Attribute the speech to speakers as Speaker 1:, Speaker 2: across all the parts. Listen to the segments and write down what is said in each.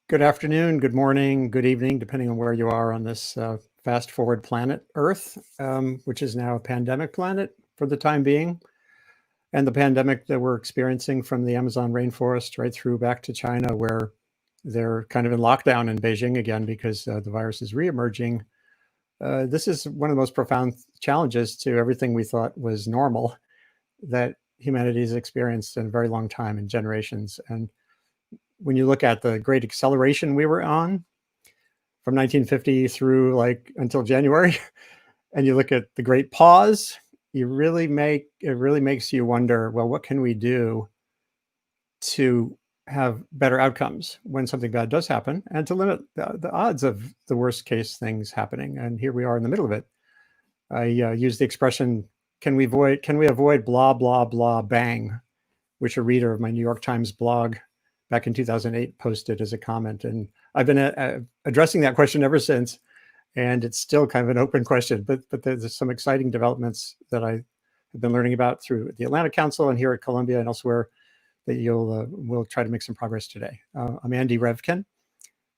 Speaker 1: Good afternoon, good morning, good evening, depending on where you are on this fast forward planet Earth, which is now a pandemic planet for the time being. And the pandemic that we're experiencing from the Amazon rainforest right through back to China, where they're kind of in lockdown in Beijing again because the virus is reemerging. This is one of the most profound challenges to everything we thought was normal that humanity has experienced in a very long time, in generations. And when you look at the great acceleration we were on from 1950 through until January, and you look at the great pause, it really makes you wonder, well, what can we do to have better outcomes when something bad does happen, and to limit the odds of the worst case things happening? And here we are in the middle of it. I use the expression, can we avoid blah, blah, blah, bang, which a reader of my New York Times blog back in 2008 posted as a comment. And I've been addressing that question ever since. And it's still kind of an open question, but there's some exciting developments that I have been learning about through the Atlantic Council and here at Columbia and elsewhere that we'll try to make some progress today. I'm Andy Revkin,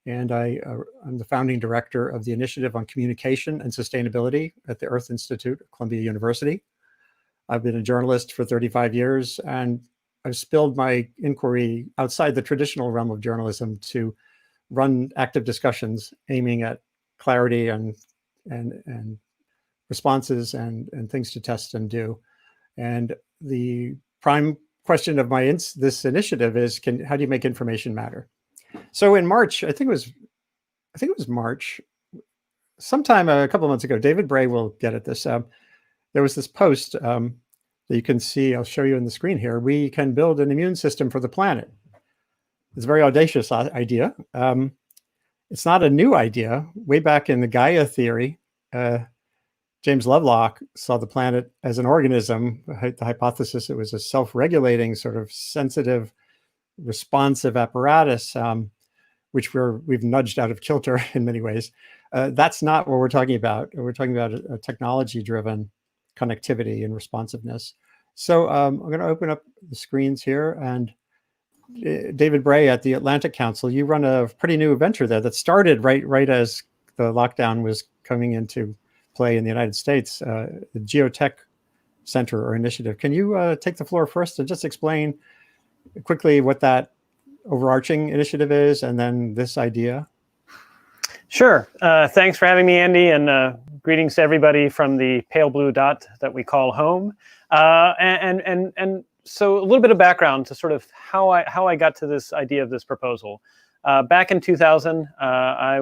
Speaker 1: and I'm the founding director of the Initiative on Communication and Sustainability at the Earth Institute at Columbia University. I've been a journalist for 35 years, and I've spilled my inquiry outside the traditional realm of journalism to run active discussions aiming at clarity and responses and things to test and do. And the prime question of this initiative is, how do you make information matter? So in March, I think it was March, sometime a couple of months ago, David Bray will get at this. There was this post that you can see, I'll show you on the screen here. We can build an immune system for the planet. It's a very audacious idea. It's not a new idea. Way back in the Gaia theory, James Lovelock saw the planet as an organism. The hypothesis, it was a self-regulating, sort of sensitive, responsive apparatus, which we've nudged out of kilter in many ways. That's not what we're talking about. We're talking about a technology-driven connectivity and responsiveness. So I'm going to open up the screens here, and David Bray at the Atlantic Council, you run a pretty new venture there that started right as the lockdown was coming into play in the United States, the GeoTech Center or initiative. Can you take the floor first and just explain quickly what that overarching initiative is, and then this idea?
Speaker 2: Sure. Thanks for having me, Andy, and greetings to everybody from the pale blue dot that we call home. And so a little bit of background to sort of how I got to this idea of this proposal. Back in 2000, I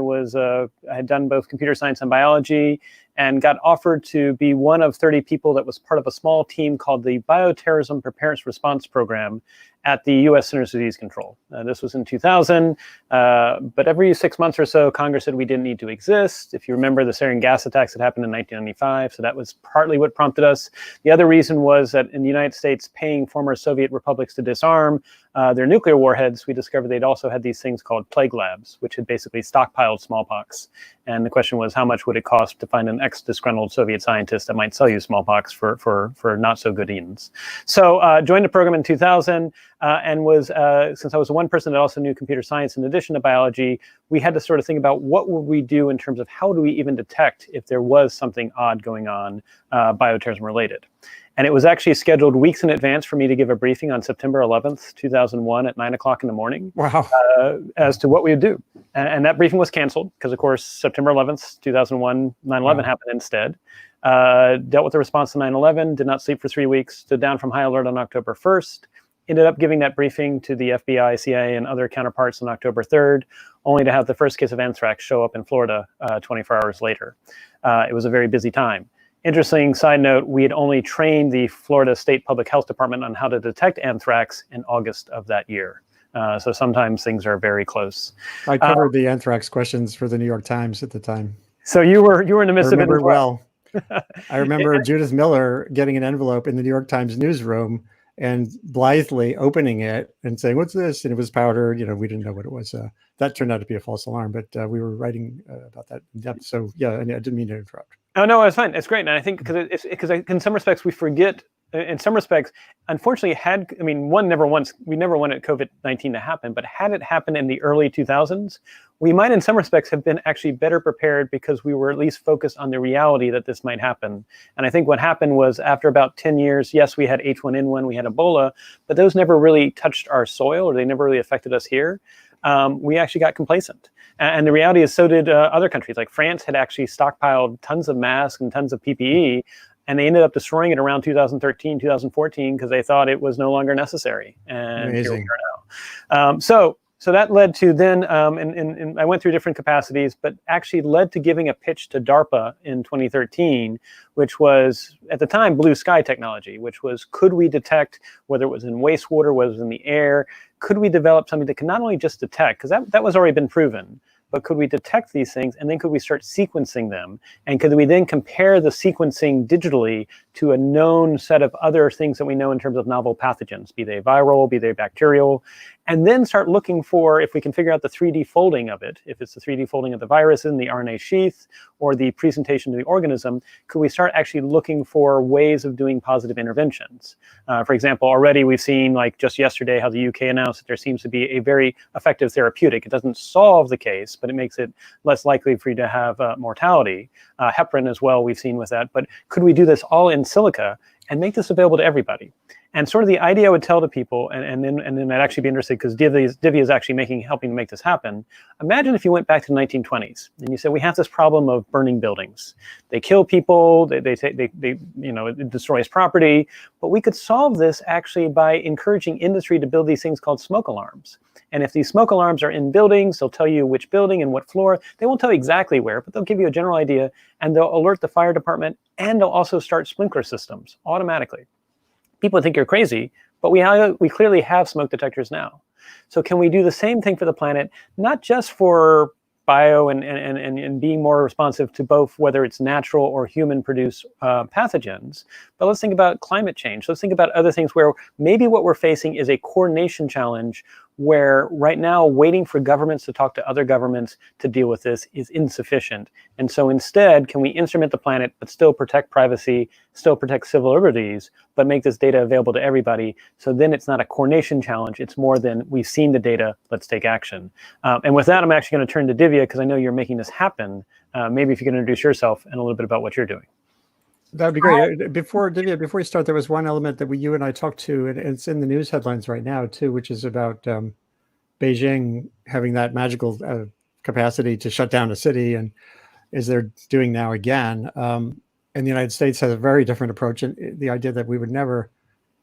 Speaker 2: had done both computer science and biology, and got offered to be one of 30 people that was part of a small team called the Bioterrorism Preparedness Response Program at the U.S. Centers for Disease Control. This was in 2000, but every 6 months or so, Congress said we didn't need to exist. If you remember the sarin gas attacks that happened in 1995, so that was partly what prompted us. The other reason was that in the United States, paying former Soviet republics to disarm their nuclear warheads, we discovered they'd also had these things called plague labs, which had basically stockpiled smallpox. And the question was, how much would it cost to find an ex-disgruntled Soviet scientist that might sell you smallpox for not so good ends? So joined the program in 2000, and since I was the one person that also knew computer science in addition to biology, we had to sort of think about what would we do in terms of how do we even detect if there was something odd going on bioterrorism related. And it was actually scheduled weeks in advance for me to give a briefing on September 11th, 2001 at 9 o'clock in the morning.
Speaker 1: Wow.
Speaker 2: As to what we would do. And that briefing was canceled because, of course, September 11th, 2001, 9/11 happened instead. Dealt with the response to 9/11, did not sleep for 3 weeks, stood down from high alert on October 1st, ended up giving that briefing to the FBI, CIA, and other counterparts on October 3rd, only to have the first case of anthrax show up in Florida 24 hours later. It was a very busy time. Interesting side note, we had only trained the Florida State Public Health Department on how to detect anthrax in August of that year. So sometimes things are very close.
Speaker 1: I covered the anthrax questions for the New York Times at the time.
Speaker 2: So you were in the midst of it.
Speaker 1: I remember it well. I remember Judith Miller getting an envelope in the New York Times newsroom and blithely opening it and saying, "What's this?" And it was powder. You know, we didn't know what it was. That turned out to be a false alarm, but we were writing about that in depth. So yeah, and I didn't mean to interrupt.
Speaker 2: Oh no, it's fine. It's great, and I think because in some respects we forget in some respects, unfortunately, we never wanted COVID-19 to happen, but had it happened in the early 2000s, we might in some respects have been actually better prepared because we were at least focused on the reality that this might happen. And I think what happened was after about 10 years, yes, we had H1N1, we had Ebola, but those never really touched our soil, or they never really affected us here. We actually got complacent. And the reality is so did other countries. Like France had actually stockpiled tons of masks and tons of PPE, and they ended up destroying it around 2013, 2014, because they thought it was no longer necessary. And
Speaker 1: Amazing.
Speaker 2: here we are now. So that led to then, and I went through different capacities, but actually led to giving a pitch to DARPA in 2013, which was, at the time, blue sky technology, which was, could we detect, whether it was in wastewater, whether it was in the air, could we develop something that could not only just detect, because that was already been proven, but could we detect these things, and then could we start sequencing them? And could we then compare the sequencing digitally to a known set of other things that we know in terms of novel pathogens, be they viral, be they bacterial, and then start looking for, if we can figure out the 3D folding of it, if it's the 3D folding of the virus in the RNA sheath or the presentation to the organism, could we start actually looking for ways of doing positive interventions? For example, already we've seen, like just yesterday, how the UK announced that there seems to be a very effective therapeutic. It doesn't solve the case, but it makes it less likely for you to have mortality. Heparin as well, we've seen with that. But could we do this all in silica and make this available to everybody? And sort of the idea I would tell to people, and then I'd actually be interested, because Divya is actually helping to make this happen. Imagine if you went back to the 1920s and you said, we have this problem of burning buildings. They kill people, it destroys property, but we could solve this actually by encouraging industry to build these things called smoke alarms. And if these smoke alarms are in buildings, they'll tell you which building and what floor. They won't tell you exactly where, but they'll give you a general idea, and they'll alert the fire department, and they'll also start sprinkler systems automatically. People think you're crazy, but we clearly have smoke detectors now. So can we do the same thing for the planet, not just for bio and being more responsive to both whether it's natural or human-produced pathogens, but let's think about climate change. Let's think about other things where maybe what we're facing is a coordination challenge, where right now waiting for governments to talk to other governments to deal with this is insufficient. And so instead, can we instrument the planet but still protect privacy, still protect civil liberties, but make this data available to everybody? So then it's not a coordination challenge. It's more than we've seen the data, let's take action. And with that, I'm actually going to turn to Divya, because I know you're making this happen. Maybe if you can introduce yourself and a little bit about what you're doing.
Speaker 1: That'd be great. Before you start, there was one element that you and I talked to, and it's in the news headlines right now too, which is about Beijing having that magical capacity to shut down a city, and as they're doing now again. And the United States has a very different approach, and the idea that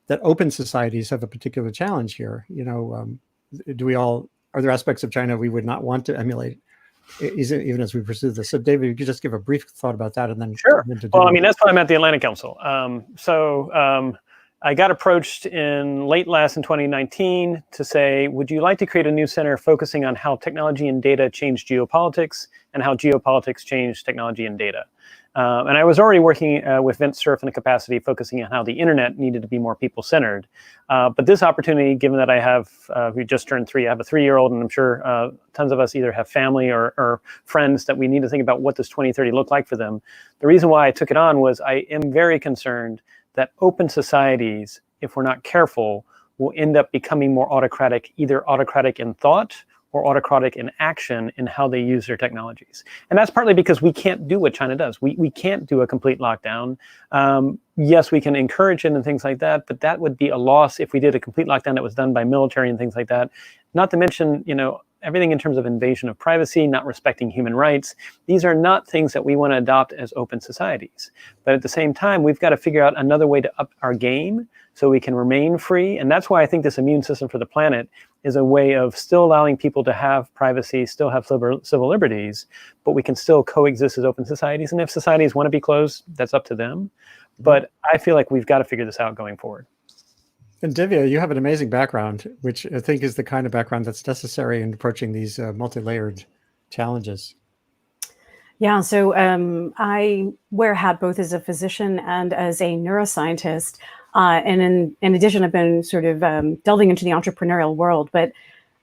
Speaker 1: that open societies have a particular challenge here. Are there aspects of China we would not want to emulate, even as we pursue this? So David, you could just give a brief thought about that, and then
Speaker 2: sure. Well, that's why I'm at the Atlantic Council. I got approached in 2019 to say, would you like to create a new center focusing on how technology and data change geopolitics and how geopolitics change technology and data? And I was already working with VentSurf in a capacity focusing on how the internet needed to be more people-centered. But this opportunity, given that we just turned 3, I have a 3-year-old, and I'm sure tons of us either have family or friends that we need to think about what does 2030 look like for them. The reason why I took it on was I am very concerned that open societies, if we're not careful, will end up becoming more autocratic, either autocratic in thought or autocratic in action in how they use their technologies. And that's partly because we can't do what China does. We can't do a complete lockdown. Yes, we can encourage it and things like that, but that would be a loss if we did a complete lockdown that was done by military and things like that. Not to mention, everything in terms of invasion of privacy, not respecting human rights. These are not things that we want to adopt as open societies. But at the same time, we've got to figure out another way to up our game so we can remain free. And that's why I think this immune system for the planet is a way of still allowing people to have privacy, still have civil liberties, but we can still coexist as open societies. And if societies want to be closed, that's up to them. But I feel like we've got to figure this out going forward.
Speaker 1: And Divya, you have an amazing background, which I think is the kind of background that's necessary in approaching these multi-layered challenges.
Speaker 3: Yeah, so I wear a hat both as a physician and as a neuroscientist. And in addition, I've been sort of delving into the entrepreneurial world, but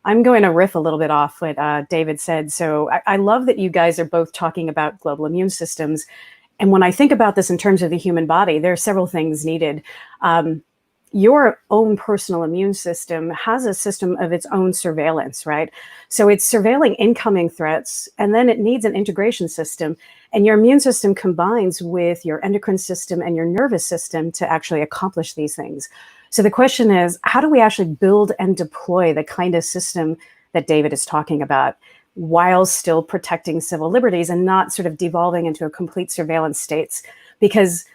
Speaker 3: I'm going to riff a little bit off what David said. So I love that you guys are both talking about global immune systems. And when I think about this in terms of the human body, there are several things needed. Your own personal immune system has a system of its own surveillance, right? So it's surveilling incoming threats, and then it needs an integration system. And your immune system combines with your endocrine system and your nervous system to actually accomplish these things. So the question is, how do we actually build and deploy the kind of system that David is talking about, while still protecting civil liberties and not sort of devolving into a complete surveillance states? Because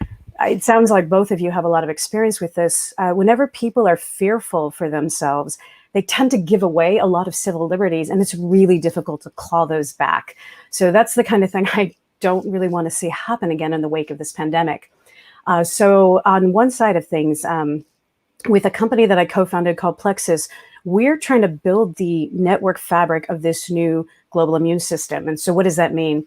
Speaker 3: it sounds like both of you have a lot of experience with this. Whenever people are fearful for themselves, they tend to give away a lot of civil liberties, and it's really difficult to claw those back. So that's the kind of thing I don't really want to see happen again in the wake of this pandemic. So on one side of things, with a company that I co-founded called Plexus, we're trying to build the network fabric of this new global immune system. And so what does that mean?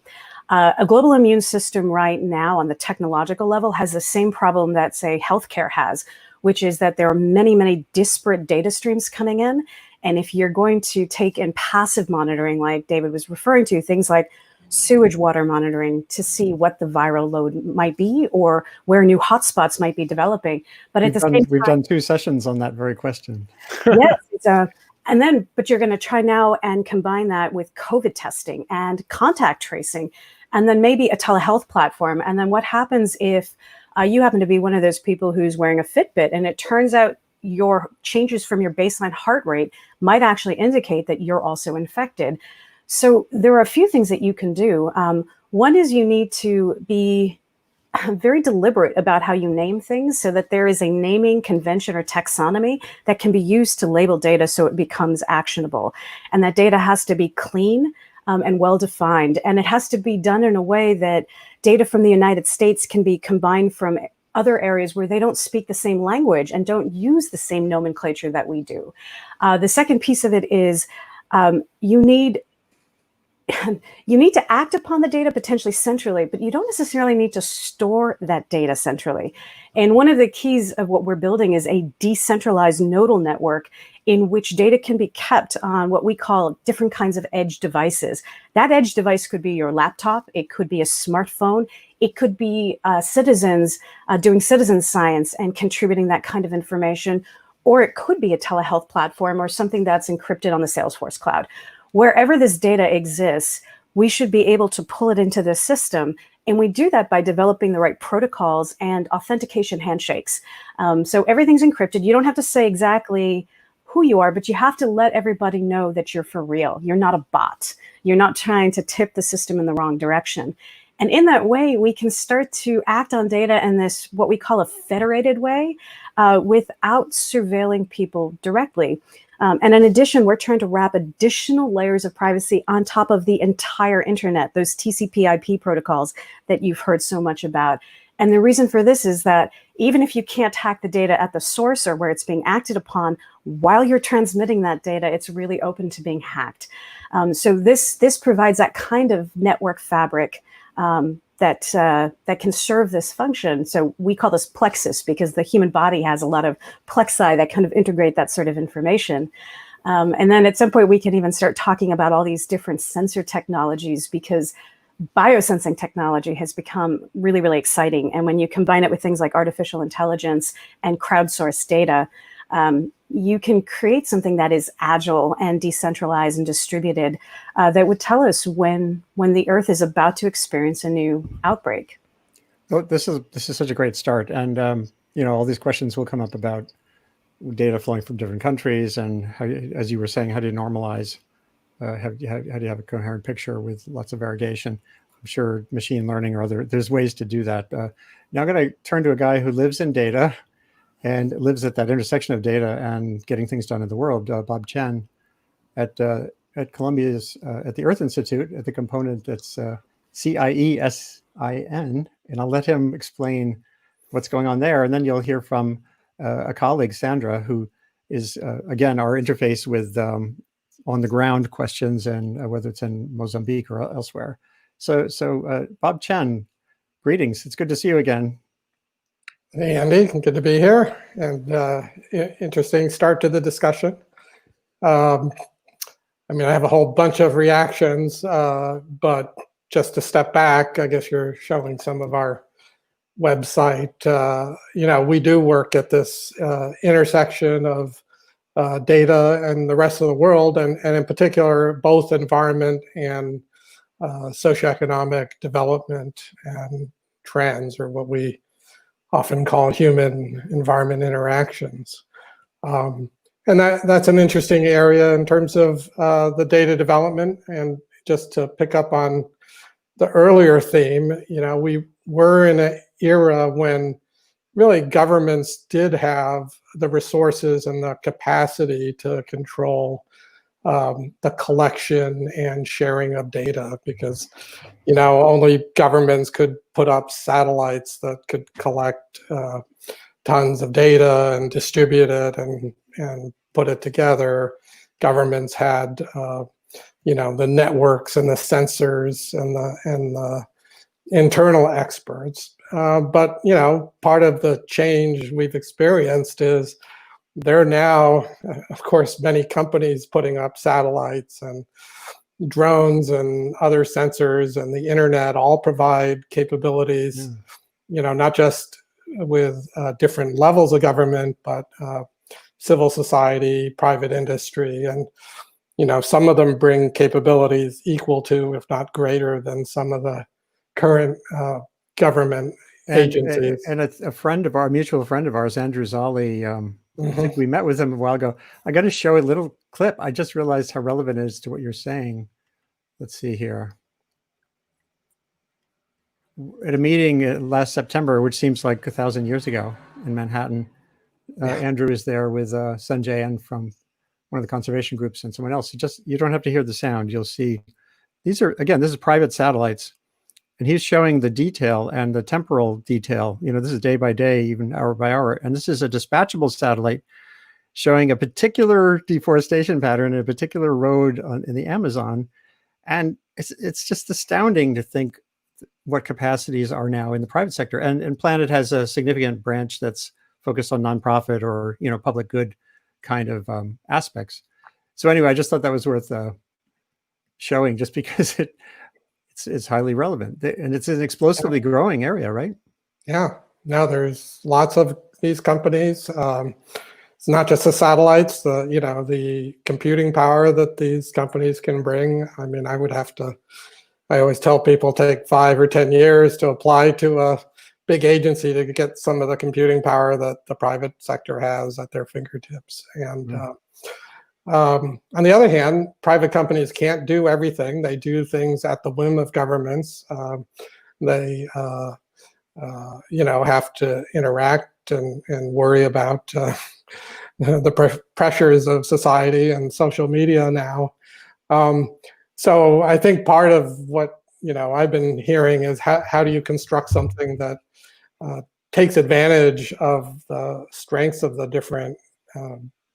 Speaker 3: A global immune system right now on the technological level has the same problem that, say, healthcare has, which is that there are many, many disparate data streams coming in. And if you're going to take in passive monitoring, like David was referring to, things like sewage water monitoring to see what the viral load might be or where new hotspots might be developing. But at the same time,
Speaker 1: we've done 2 sessions on that very question.
Speaker 3: Yes, but you're going to try now and combine that with COVID testing and contact tracing, and then maybe a telehealth platform. And then what happens if you happen to be one of those people who's wearing a Fitbit, and it turns out your changes from your baseline heart rate might actually indicate that you're also infected. So there are a few things that you can do. One is you need to be very deliberate about how you name things so that there is a naming convention or taxonomy that can be used to label data so it becomes actionable. And that data has to be clean and well-defined. And it has to be done in a way that data from the United States can be combined from other areas where they don't speak the same language and don't use the same nomenclature that we do. The second piece of it is you need to act upon the data potentially centrally, but you don't necessarily need to store that data centrally. And one of the keys of what we're building is a decentralized nodal network in which data can be kept on what we call different kinds of edge devices. That edge device could be your laptop, it could be a smartphone, it could be citizens doing citizen science and contributing that kind of information, or it could be a telehealth platform or something that's encrypted on the Salesforce cloud. Wherever this data exists, we should be able to pull it into the system. And we do that by developing the right protocols and authentication handshakes. So everything's encrypted. You don't have to say exactly who you are, but you have to let everybody know that you're for real. You're not a bot. You're not trying to tip the system in the wrong direction. And in that way, we can start to act on data in this, what we call a federated way, without surveilling people directly. And in addition, we're trying to wrap additional layers of privacy on top of the entire internet, those TCP/IP protocols that you've heard so much about. And the reason for this is that even if you can't hack the data at the source or where it's being acted upon, while you're transmitting that data, it's really open to being hacked. So this provides that kind of network fabric that can serve this function. So we call this plexus because the human body has a lot of plexi that kind of integrate that sort of information. And then at some point we can even start talking about all these different sensor technologies because biosensing technology has become really, really exciting. And when you combine it with things like artificial intelligence and crowdsourced data, you can create something that is agile and decentralized and distributed that would tell us when the Earth is about to experience a new outbreak.
Speaker 1: Oh, this is such a great start, and all these questions will come up about data flowing from different countries, and how, as you were saying, how do you normalize? How do you have a coherent picture with lots of variegation? I'm sure machine learning or there's ways to do that. Now I'm going to turn to a guy who lives in data and lives at that intersection of data and getting things done in the world, Bob Chen, at Columbia's at the Earth Institute, at the component that's CIESIN, and I'll let him explain what's going on there, and then you'll hear from a colleague, Sandra, who is again our interface with on the ground questions, and whether it's in Mozambique or elsewhere. So Bob Chen, greetings. It's good to see you again.
Speaker 4: Hey, Andy, good to be here, and interesting start to the discussion. I mean, I have a whole bunch of reactions, but just to step back, I guess you're showing some of our website. We do work at this intersection of data and the rest of the world, and in particular, both environment and socioeconomic development and trends, or what we often call human-environment interactions. And that's an interesting area in terms of the data development. And just to pick up on the earlier theme, we were in an era when really governments did have the resources and the capacity to control the collection and sharing of data, because only governments could put up satellites that could collect tons of data and distribute it and put it together. Governments had the networks and the sensors and the internal experts. But part of the change we've experienced is there are now, of course, many companies putting up satellites and drones and other sensors, and the internet all provide capabilities, not just with different levels of government, but civil society, private industry, and some of them bring capabilities equal to, if not greater than, some of the current government agencies.
Speaker 1: And a mutual friend of ours, Andrew Zali, I think we met with him a while ago. I got to show a little clip. I just realized how relevant it is to what you're saying. Let's see here. At a meeting last September, which seems like 1,000 years ago in Manhattan, Andrew is there with Sanjay from one of the conservation groups and someone else. You don't have to hear the sound. You'll see. These are, again, this is private satellites. And he's showing the detail and the temporal detail. This is day by day, even hour by hour. And this is a dispatchable satellite showing a particular deforestation pattern in a particular road in the Amazon. And it's just astounding to think what capacities are now in the private sector. And Planet has a significant branch that's focused on nonprofit or public good kind of aspects. So anyway, I just thought that was worth showing, just because it's highly relevant, and it's an explosively growing area, right?
Speaker 4: Yeah. Now there's lots of these companies. It's not just the satellites, the computing power that these companies can bring. I mean, I always tell people, take 5 or 10 years to apply to a big agency to get some of the computing power that the private sector has at their fingertips. And on the other hand, private companies can't do everything. They do things at the whim of governments. They have to interact and worry about the pressures of society and social media now. So I think part of what I've been hearing is how do you construct something that takes advantage of the strengths of the different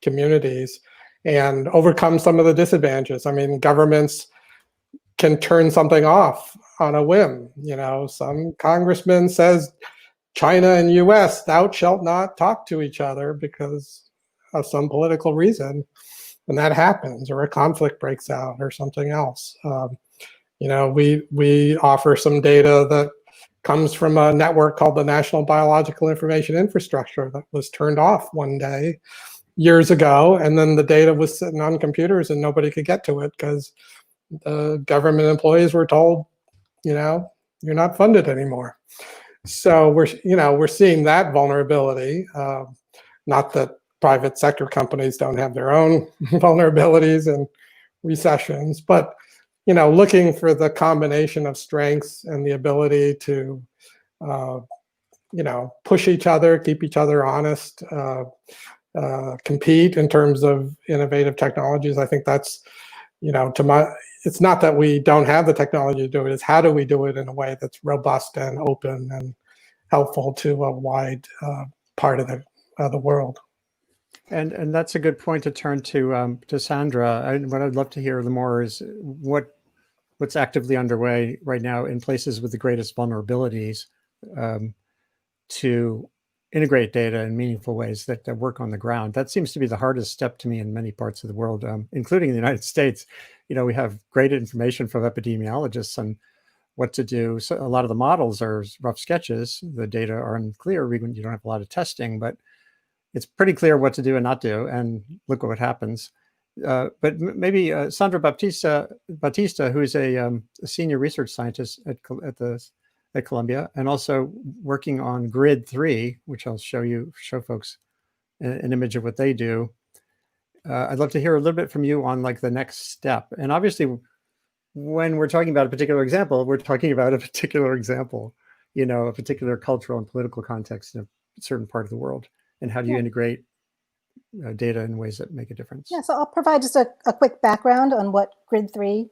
Speaker 4: communities and overcome some of the disadvantages. I mean, governments can turn something off on a whim. Some congressman says China and US, thou shalt not talk to each other because of some political reason, and that happens, or a conflict breaks out or something else. We offer some data that comes from a network called the National Biological Information Infrastructure that was turned off one day years ago, and then the data was sitting on computers and nobody could get to it because the government employees were told, you're not funded anymore. So we're seeing that vulnerability. Not that private sector companies don't have their own vulnerabilities and recessions, but looking for the combination of strengths and the ability to push each other, keep each other honest, compete in terms of innovative technologies. I think that's, it's not that we don't have the technology to do it, it's how do we do it in a way that's robust and open and helpful to a wide part of the world.
Speaker 1: And that's a good point to turn to Sandra. What I'd love to hear more is what's actively underway right now in places with the greatest vulnerabilities to integrate data in meaningful ways that work on the ground. That seems to be the hardest step to me in many parts of the world, including the United States. We have great information from epidemiologists on what to do. So a lot of the models are rough sketches. The data are unclear. You don't have a lot of testing, but it's pretty clear what to do and not do. And look what happens. But maybe Sandra Battista, who is a senior research scientist at Columbia, and also working on Grid 3, which I'll show folks an image of what they do. I'd love to hear a little bit from you on like the next step. And obviously, when we're talking about a particular example, we're talking about a particular example, a particular cultural and political context in a certain part of the world. And how do you integrate data in ways that make a difference?
Speaker 5: Yeah, so I'll provide just a quick background on what Grid 3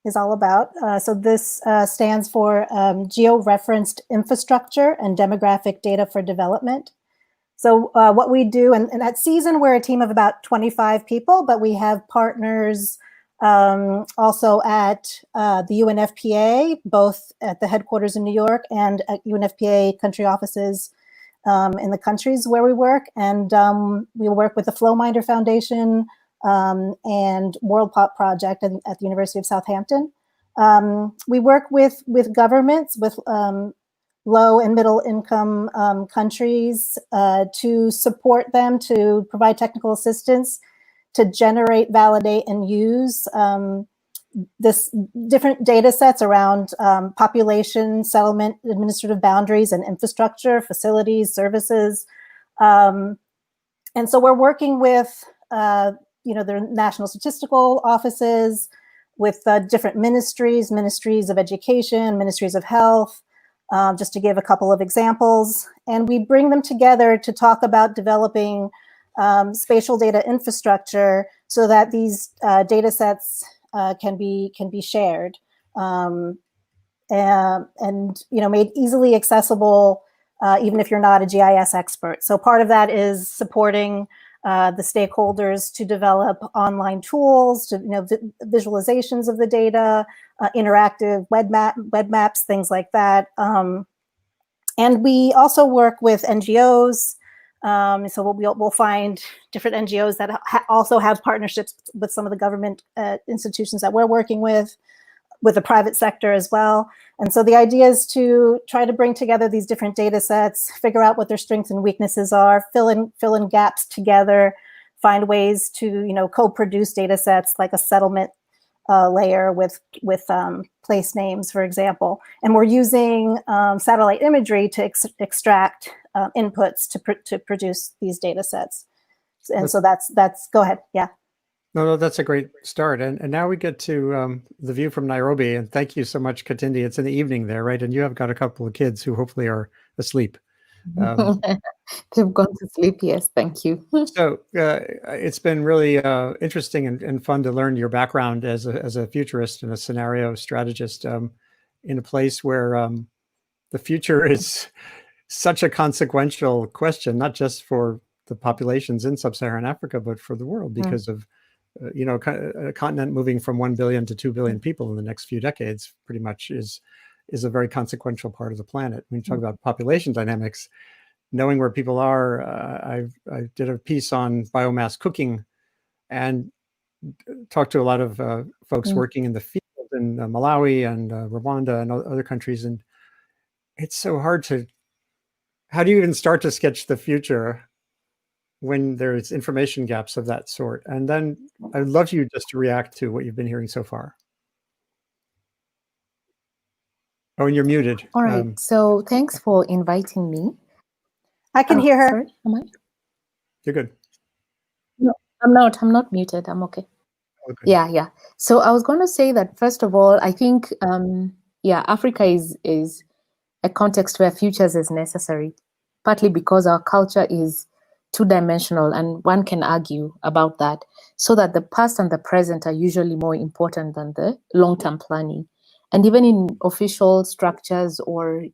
Speaker 5: is all about. So this stands for Geo-Referenced Infrastructure and Demographic Data for Development. So what we do, and at Season, we're a team of about 25 people, but we have partners also at the UNFPA, both at the headquarters in New York and at UNFPA country offices in the countries where we work. And we work with the Flowminder Foundation and World Pop Project at the University of Southampton. We work with governments, with low and middle income countries to support them, to provide technical assistance, to generate, validate, and use this different data sets around population, settlement, administrative boundaries, and infrastructure, facilities, services. And so we're working with the national statistical offices, with different ministries of education, ministries of health, just to give a couple of examples. And we bring them together to talk about developing spatial data infrastructure so that these data sets can be shared and made easily accessible, even if you're not a GIS expert. So part of that is supporting the stakeholders to develop online tools, to visualizations of the data, interactive web maps, things like that. And we also work with NGOs. So we'll find different NGOs that also have partnerships with some of the government institutions that we're working with the private sector as well. And so the idea is to try to bring together these different data sets, figure out what their strengths and weaknesses are, fill in gaps together, find ways to co-produce data sets like a settlement layer with place names, for example. And we're using satellite imagery to extract inputs to produce these data sets. And so that's go ahead. Yeah.
Speaker 1: No, that's a great start. And now we get to the view from Nairobi. And thank you so much, Katindi. It's in the evening there, right? And you have got a couple of kids who hopefully are asleep.
Speaker 6: They've gone to sleep, yes. Thank you.
Speaker 1: So it's been really interesting and fun to learn your background as a futurist and a scenario strategist in a place where the future is such a consequential question, not just for the populations in sub-Saharan Africa, but for the world, because of a continent moving from 1 billion to 2 billion people in the next few decades pretty much is a very consequential part of the planet. When you talk about population dynamics, knowing where people are, I did a piece on biomass cooking and talked to a lot of folks working in the field in Malawi and Rwanda and other countries. And it's so hard how do you even start to sketch the future when there's information gaps of that sort? And then I'd love you just to react to what you've been hearing so far. Oh, and you're muted.
Speaker 6: All right. So thanks for inviting me.
Speaker 5: I can hear her.
Speaker 6: Sorry, am I?
Speaker 1: You're good.
Speaker 6: No, I'm not muted. I'm okay.
Speaker 1: Okay.
Speaker 6: Yeah. So I was going to say that, first of all, I think, Africa is a context where futures is necessary, partly because our culture is two-dimensional, and one can argue about that, so that the past and the present are usually more important than the long-term planning. And even in official structures or,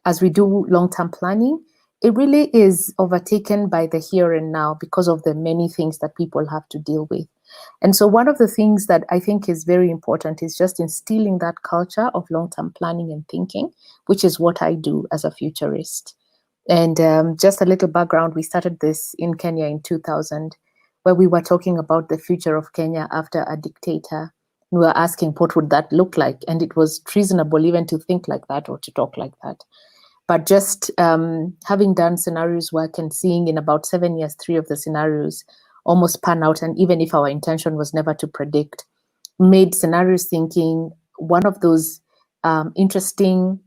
Speaker 6: as we do long-term planning, it really is overtaken by the here and now because of the many things that people have to deal with. And so one of the things that I think is very important is just instilling that culture of long-term planning and thinking, which is what I do as a futurist. And just a little background, we started this in Kenya in 2000, where we were talking about the future of Kenya after a dictator We were asking what would that look like, and it was treasonable even to think like that or to talk like that. But just having done scenarios work and seeing in about 7 years, 3 of the scenarios almost pan out, and even if our intention was never to predict, made scenarios thinking one of those interesting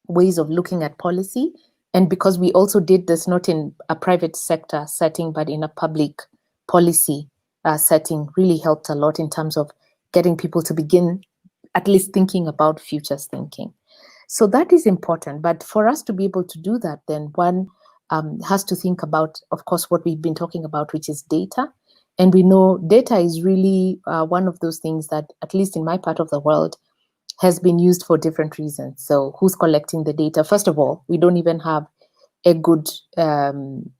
Speaker 6: ways of looking at policy. And because we also did this not in a private sector setting, but in a public policy setting, really helped a lot in terms of getting people to begin at least thinking about futures thinking. So that is important. But for us to be able to do that, then one has to think about, of course, what we've been talking about, which is data. And we know data is really one of those things that, at least in my part of the world, has been used for different reasons. So who's collecting the data? First of all, we don't even have a good, can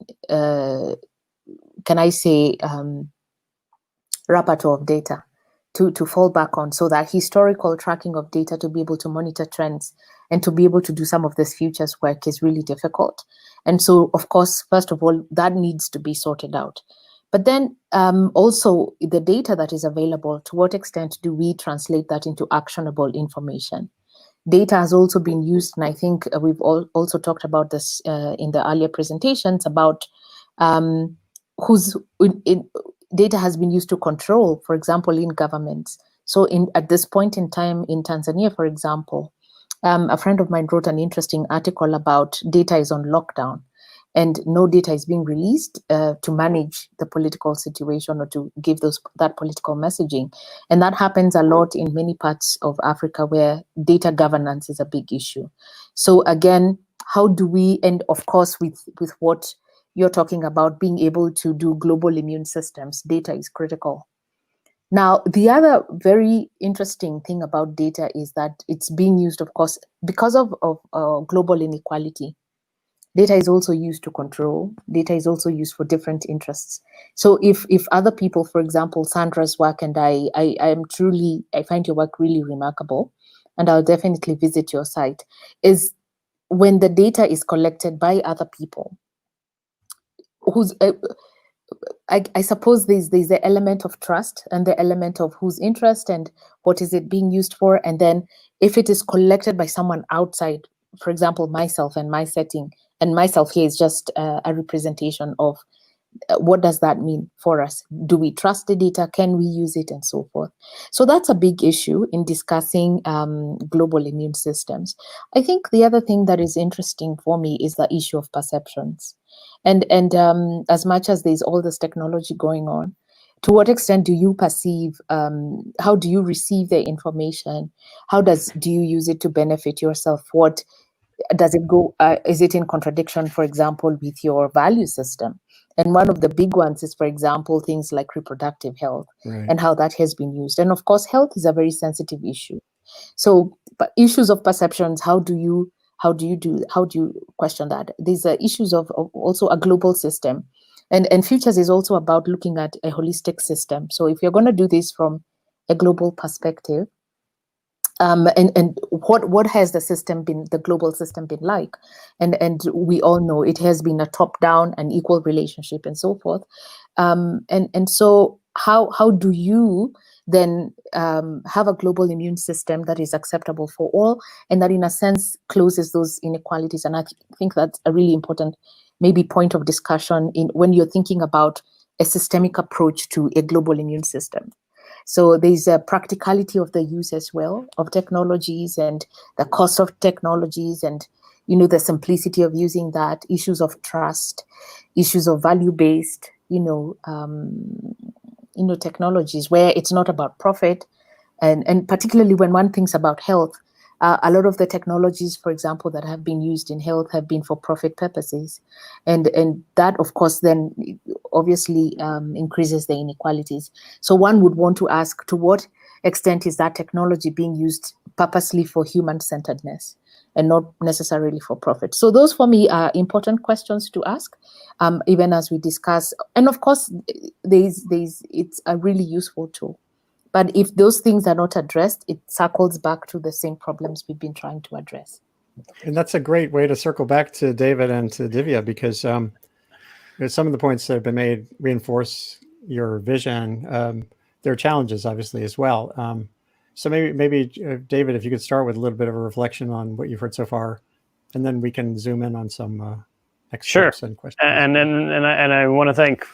Speaker 6: I say, repertoire of data to fall back on, so that historical tracking of data to be able to monitor trends and to be able to do some of this futures work is really difficult. And so, of course, first of all, that needs to be sorted out. But then also the data that is available, to what extent do we translate that into actionable information? Data has also been used, and I think we've also talked about this in the earlier presentations, about data has been used to control, for example, in governments. So at this point in time in Tanzania, for example, a friend of mine wrote an interesting article about data is on lockdown, and no data is being released to manage the political situation or to give that political messaging. And that happens a lot in many parts of Africa where data governance is a big issue. So again, how do we, and of course with what you're talking about, being able to do global immune systems, data is critical. Now, the other very interesting thing about data is that it's being used, of course, because of global inequality. Data is also used to control. Data is also used for different interests. So if other people, for example, Sandra's work, and I find your work really remarkable, and I'll definitely visit your site, is when the data is collected by other people, who's I suppose there's the element of trust and the element of whose interest and what is it being used for. And then if it is collected by someone outside, for example, myself and my setting, and myself here is just a representation of what does that mean for us? Do we trust the data? Can we use it? And so forth. So that's a big issue in discussing global immune systems. I think the other thing that is interesting for me is the issue of perceptions. And as much as there's all this technology going on, to what extent do you perceive, how do you receive the information? How do you use it to benefit yourself? What does it go, is it in contradiction, for example, with your value system? And one of the big ones is, for example, things like reproductive health, right, and how that has been used. And of course, health is a very sensitive issue. So, but issues of perceptions, how do you question that? These are issues of also a global system. And futures is also about looking at a holistic system. So if you're going to do this from a global perspective, and what has the global system been like? And we all know it has been a top-down and equal relationship and so forth. And so how do you then have a global immune system that is acceptable for all, and that in a sense closes those inequalities? And I think that's a really important maybe point of discussion when you're thinking about a systemic approach to a global immune system. So there's a practicality of the use as well of technologies, and the cost of technologies, and the simplicity of using that, issues of trust, issues of value-based, technologies where it's not about profit, and particularly when one thinks about health, a lot of the technologies, for example, that have been used in health have been for profit purposes, and that, of course, then obviously increases the inequalities. So one would want to ask, to what extent is that technology being used purposely for human-centeredness and not necessarily for profit? So those for me are important questions to ask, even as we discuss. And of course, it's a really useful tool. But if those things are not addressed, it circles back to the same problems we've been trying to address.
Speaker 1: And that's a great way to circle back to David and to Divya, because some of the points that have been made reinforce your vision. there are challenges, obviously, as well. So maybe David, if you could start with a little bit of a reflection on what you've heard so far, and then we can zoom in on some next steps and questions.
Speaker 2: And I want to thank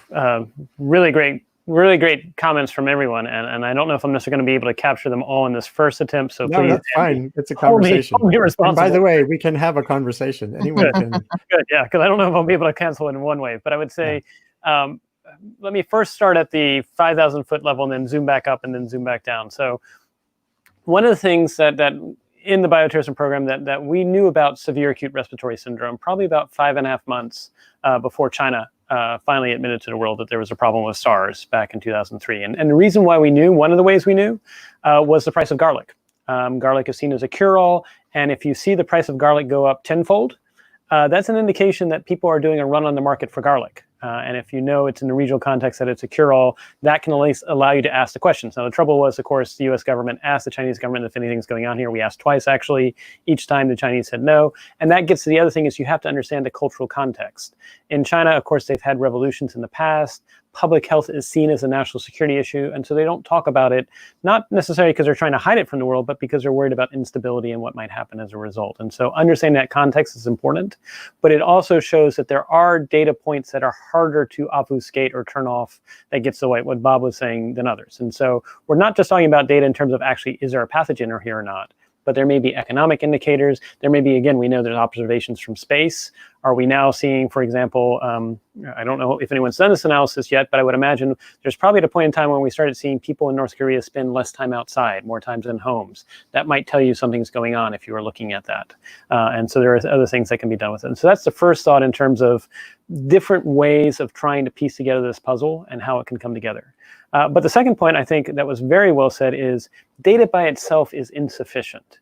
Speaker 2: really great comments from everyone. And I don't know if I'm necessarily going to be able to capture them all in this first attempt. So
Speaker 1: no,
Speaker 2: please,
Speaker 1: that's fine. It's a conversation.
Speaker 2: Hold me responsible.
Speaker 1: And by the way, we can have a conversation. Anyone can.
Speaker 2: Good, yeah, because I don't know if I'll be able to cancel it in one way. But I would say, let me first start at the 5,000 foot level and then zoom back up and then zoom back down. So one of the things that in the bioterrorism program that we knew about severe acute respiratory syndrome probably about 5.5 months before China finally admitted to the world that there was a problem with SARS back in 2003. And the reason why we knew, one of the ways we knew, was the price of garlic. Garlic is seen as a cure-all, and if you see the price of garlic go up tenfold, that's an indication that people are doing a run on the market for garlic. And if you know it's in the regional context that it's a cure-all, that can at least allow you to ask the questions. Now, the trouble was, of course, the US government asked the Chinese government if anything's going on here. We asked twice, actually. Each time the Chinese said no. And that gets to the other thing is you have to understand the cultural context. In China, of course, they've had revolutions in the past. Public health is seen as a national security issue, and so they don't talk about it, not necessarily because they're trying to hide it from the world, but because they're worried about instability and what might happen as a result. And so understanding that context is important, but it also shows that there are data points that are harder to obfuscate or turn off that gets to what Bob was saying than others. And so we're not just talking about data in terms of actually, is there a pathogen here or not? But there may be economic indicators. There may be, again, we know there's observations from space. Are we now seeing, for example, I don't know if anyone's done this analysis yet, but I would imagine there's probably at a point in time when we started seeing people in North Korea spend less time outside, more times in homes. That might tell you something's going on if you were looking at that. And so there are other things that can be done with it. And so that's the first thought in terms of different ways of trying to piece together this puzzle and how it can come together. But the second point I think that was very well said is data by itself is insufficient.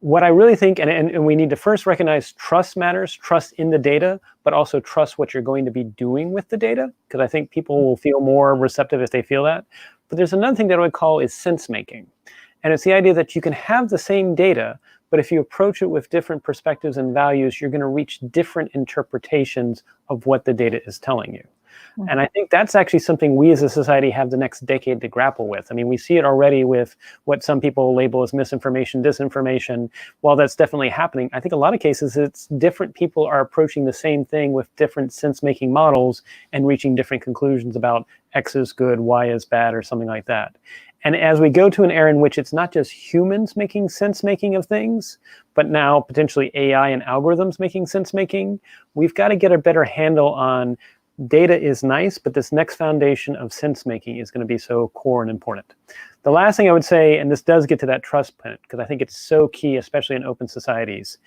Speaker 2: What I really think, and we need to first recognize trust matters, trust in the data, but also trust what you're going to be doing with the data, because I think people will feel more receptive if they feel that. But there's another thing that I would call is sense making. And it's the idea that you can have the same data, but if you approach it with different perspectives and values, you're going to reach different interpretations of what the data is telling you. And I think that's actually something we as a society have the next decade to grapple with. I mean, we see it already with what some people label as misinformation, disinformation. While that's definitely happening, I think a lot of cases it's different people are approaching the same thing with different sense-making models and reaching different conclusions about X is good, Y is bad, or something like that. And as we go to an era in which it's not just humans making sense-making of things, but now potentially AI and algorithms making sense-making, we've got to get a better handle on data is nice, but this next foundation of sense-making is going to be so core and important. The last thing I would say, and this does get to that trust point, because I think it's so key, especially in open societies,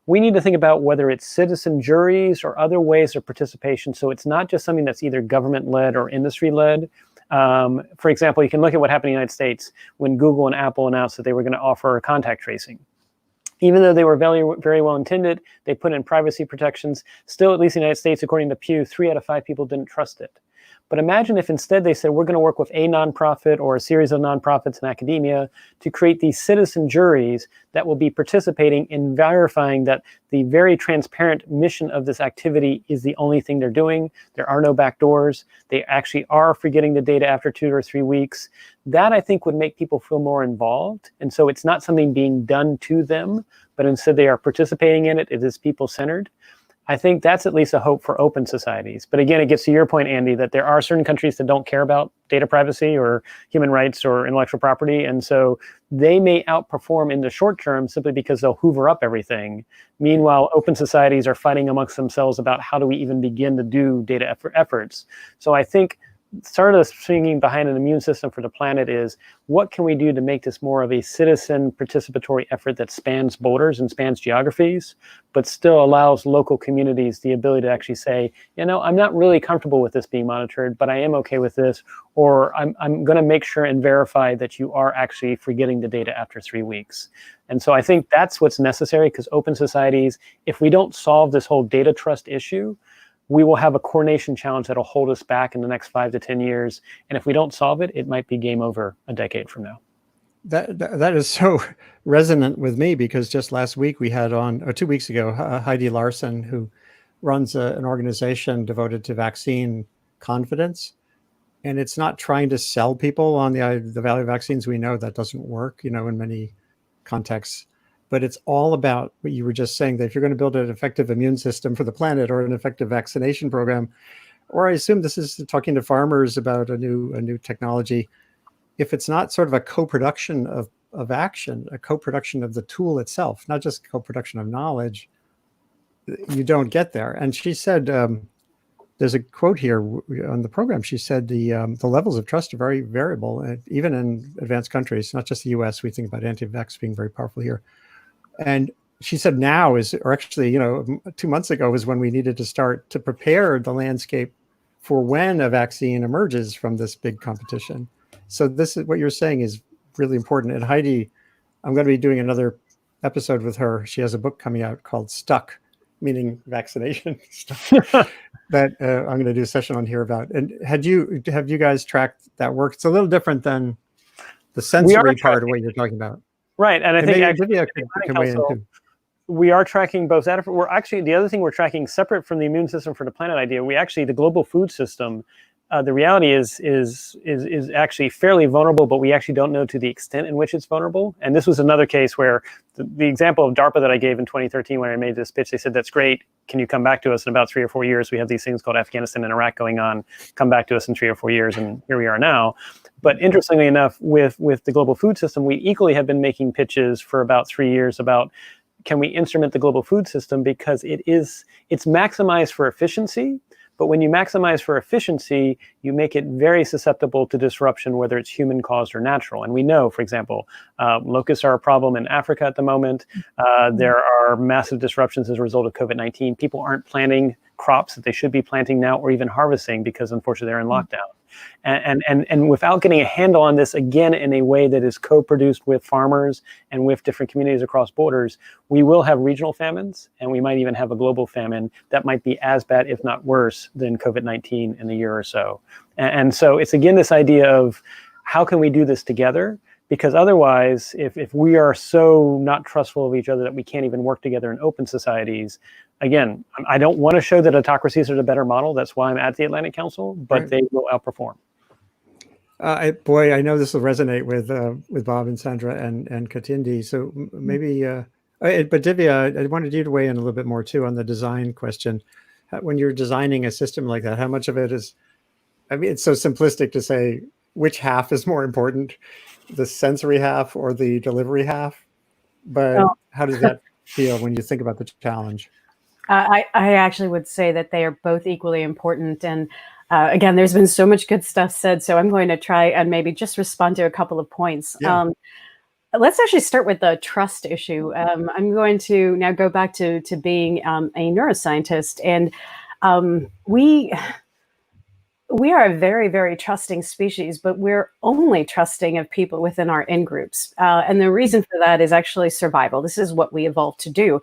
Speaker 2: we need to think about whether it's citizen juries or other ways of participation, so it's not just something that's either government-led or industry-led. For example, you can look at what happened in the United States when Google and Apple announced that they were going to offer contact tracing. Even though they were very, very well intended, they put in privacy protections. Still, at least in the United States, according to Pew, 3 out of 5 people didn't trust it. But imagine if instead they said, we're going to work with a nonprofit or a series of nonprofits in academia to create these citizen juries that will be participating in verifying that the very transparent mission of this activity is the only thing they're doing. There are no backdoors. They actually are forgetting the data after 2 or 3 weeks. That, I think, would make people feel more involved. And so it's not something being done to them, but instead they are participating in it. It is people-centered. I think that's at least a hope for open societies. But again, it gets to your point, Andy, that there are certain countries that don't care about data privacy or human rights or intellectual property. And so they may outperform in the short term simply because they'll hoover up everything. Meanwhile, open societies are fighting amongst themselves about how do we even begin to do data efforts. So I think sort of swinging behind an immune system for the planet is what can we do to make this more of a citizen participatory effort that spans borders and spans geographies, but still allows local communities the ability to actually say, you know, I'm not really comfortable with this being monitored, but I am okay with this, or I'm going to make sure and verify that you are actually forgetting the data after 3 weeks. And so I think that's what's necessary, because open societies, if we don't solve this whole data trust issue, we will have a coordination challenge that'll hold us back in the next 5 to 10 years. And if we don't solve it, it might be game over a decade from now.
Speaker 1: That is so resonant with me, because just last week we had on, or 2 weeks ago, Heidi Larson, who runs an organization devoted to vaccine confidence. And it's not trying to sell people on the value of vaccines. We know that doesn't work, in many contexts. But it's all about what you were just saying, that if you're going to build an effective immune system for the planet or an effective vaccination program, or I assume this is talking to farmers about a new technology, if it's not sort of a co-production of action, a co-production of the tool itself, not just co-production of knowledge, you don't get there. And she said, there's a quote here on the program. She said the levels of trust are very variable, even in advanced countries, not just the US. We think about anti-vax being very powerful here. And she said now or actually, 2 months ago was when we needed to start to prepare the landscape for when a vaccine emerges from this big competition. So this is what you're saying is really important. And Heidi, I'm going to be doing another episode with her. She has a book coming out called Stuck, meaning vaccination stuff, that I'm going to do a session on here about. And have you guys tracked that work? It's a little different than the sensory part of what you're talking about.
Speaker 2: Right, and I think we are tracking both that. We're actually, the other thing we're tracking separate from the immune system for the planet idea, the global food system, the reality is actually fairly vulnerable, but we actually don't know to the extent in which it's vulnerable. And this was another case where the example of DARPA that I gave in 2013 when I made this pitch, they said, that's great. Can you come back to us in about 3 or 4 years? We have these things called Afghanistan and Iraq going on. Come back to us in 3 or 4 years, and here we are now. But interestingly enough, with the global food system, we equally have been making pitches for about 3 years about, can we instrument the global food system, because it's maximized for efficiency. But when you maximize for efficiency, you make it very susceptible to disruption, whether it's human caused or natural. And we know, for example, locusts are a problem in Africa at the moment. There are massive disruptions as a result of COVID-19. People aren't planting crops that they should be planting now, or even harvesting, because unfortunately they're in lockdown. And without getting a handle on this, again, in a way that is co-produced with farmers and with different communities across borders, we will have regional famines, and we might even have a global famine that might be as bad, if not worse, than COVID-19 in a year or so. And so it's, again, this idea of how can we do this together? Because otherwise, if we are so not trustful of each other that we can't even work together in open societies, again, I don't want to show that autocracies are the better model. That's why I'm at the Atlantic Council, but right. They will outperform.
Speaker 1: I know this will resonate with Bob and Sandra and Katindi. So maybe, but Divya, I wanted you to weigh in a little bit more too on the design question. When you're designing a system like that, how much of it is, it's so simplistic to say which half is more important, the sensory half or the delivery half, but how does that feel when you think about the challenge?
Speaker 3: I actually would say that they are both equally important. And again, there's been so much good stuff said, so I'm going to try and maybe just respond to a couple of points. Yeah. Let's actually start with the trust issue. I'm going to now go back to being a neuroscientist, and we are a very, very trusting species, but we're only trusting of people within our in-groups. And the reason for that is actually survival. This is what we evolved to do.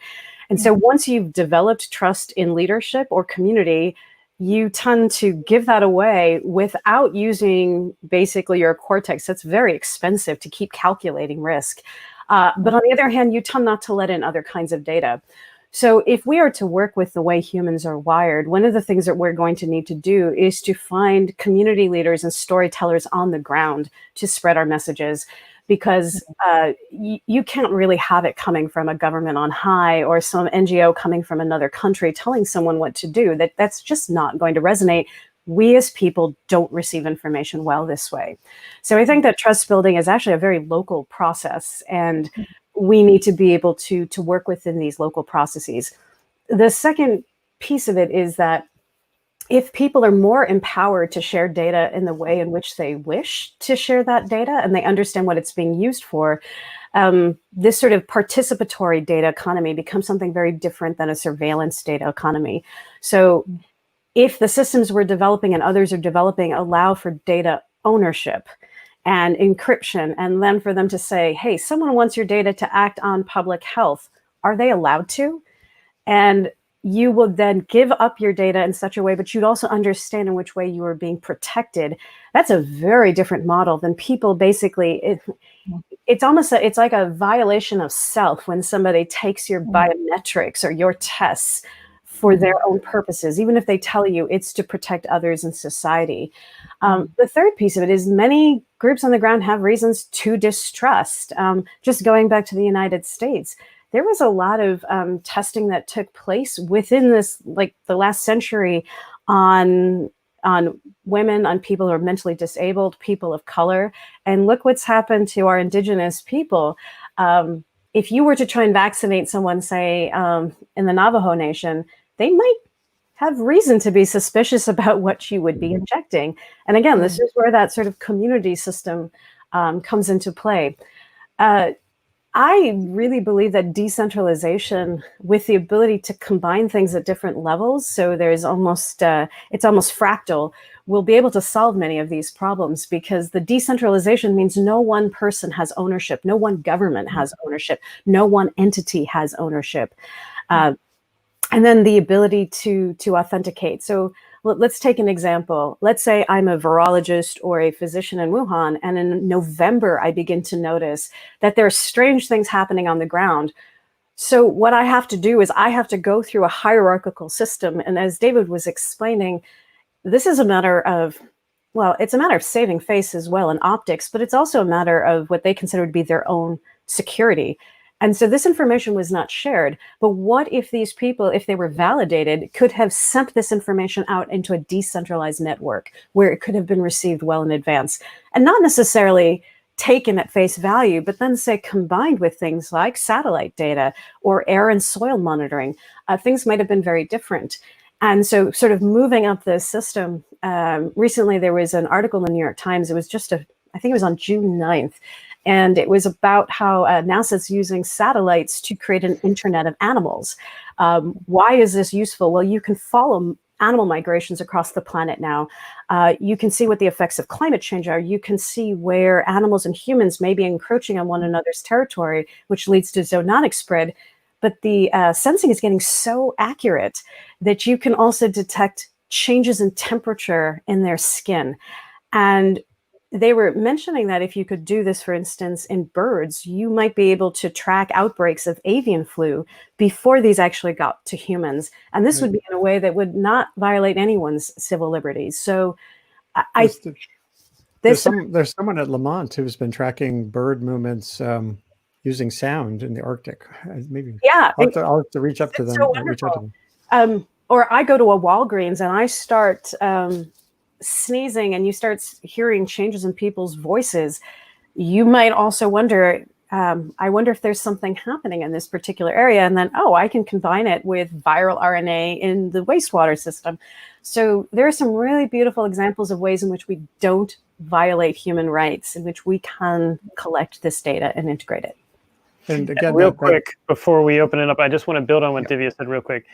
Speaker 3: And so once you've developed trust in leadership or community, you tend to give that away without using basically your cortex. That's very expensive to keep calculating risk. But on the other hand, you tend not to let in other kinds of data. So if we are to work with the way humans are wired, one of the things that we're going to need to do is to find community leaders and storytellers on the ground to spread our messages, because you can't really have it coming from a government on high or some NGO coming from another country telling someone what to do. That's just not going to resonate. We as people don't receive information well this way. So I think that trust building is actually a very local process, and we need to be able to work within these local processes. The second piece of it is that if people are more empowered to share data in the way in which they wish to share that data, and they understand what it's being used for, this sort of participatory data economy becomes something very different than a surveillance data economy. So if the systems we're developing and others are developing allow for data ownership and encryption, and then for them to say, hey, someone wants your data to act on public health, are they allowed to? And you will then give up your data in such a way, but you'd also understand in which way you are being protected. That's a very different model than people basically, it's like a violation of self when somebody takes your biometrics or your tests for their own purposes, even if they tell you it's to protect others in society. The third piece of it is many groups on the ground have reasons to distrust. Just going back to the United States, there was a lot of testing that took place within this, like the last century, on women, on people who are mentally disabled, people of color. And look what's happened to our indigenous people. If you were to try and vaccinate someone, say, in the Navajo Nation, they might have reason to be suspicious about what you would be injecting. And again, this is where that sort of community system comes into play. I really believe that decentralization, with the ability to combine things at different levels, so there's almost, it's almost fractal, will be able to solve many of these problems, because the decentralization means no one person has ownership, no one government has ownership, no one entity has ownership. And then the ability to authenticate. So let's take an example. Let's say I'm a virologist or a physician in Wuhan, and in November, I begin to notice that there are strange things happening on the ground. So what I have to do is I have to go through a hierarchical system. And as David was explaining, this is a matter of, well, it's a matter of saving face as well and optics, but it's also a matter of what they consider to be their own security. And so this information was not shared. But what if these people, if they were validated, could have sent this information out into a decentralized network where it could have been received well in advance, and not necessarily taken at face value, but then say combined with things like satellite data or air and soil monitoring, things might have been very different. And so sort of moving up the system, recently there was an article in the New York Times, it was just I think it was on June 9th, and it was about how NASA's using satellites to create an internet of animals. Why is this useful? Well, you can follow animal migrations across the planet now. You can see what the effects of climate change are. You can see where animals and humans may be encroaching on one another's territory, which leads to zoonotic spread. But the sensing is getting so accurate that you can also detect changes in temperature in their skin. And they were mentioning that if you could do this, for instance, in birds, you might be able to track outbreaks of avian flu before these actually got to humans. And this would be in a way that would not violate anyone's civil liberties. So
Speaker 1: there's someone at Lamont who's been tracking bird movements using sound in the Arctic. Maybe I'll have to reach up to them.
Speaker 3: So or I go to a Walgreens and I start sneezing, and you start hearing changes in people's voices. You might also wonder, I wonder if there's something happening in this particular area, and then, I can combine it with viral RNA in the wastewater system. So there are some really beautiful examples of ways in which we don't violate human rights, in which we can collect this data and integrate it.
Speaker 2: And again, real quick, before we open it up, I just want to build on what Divya said real quick.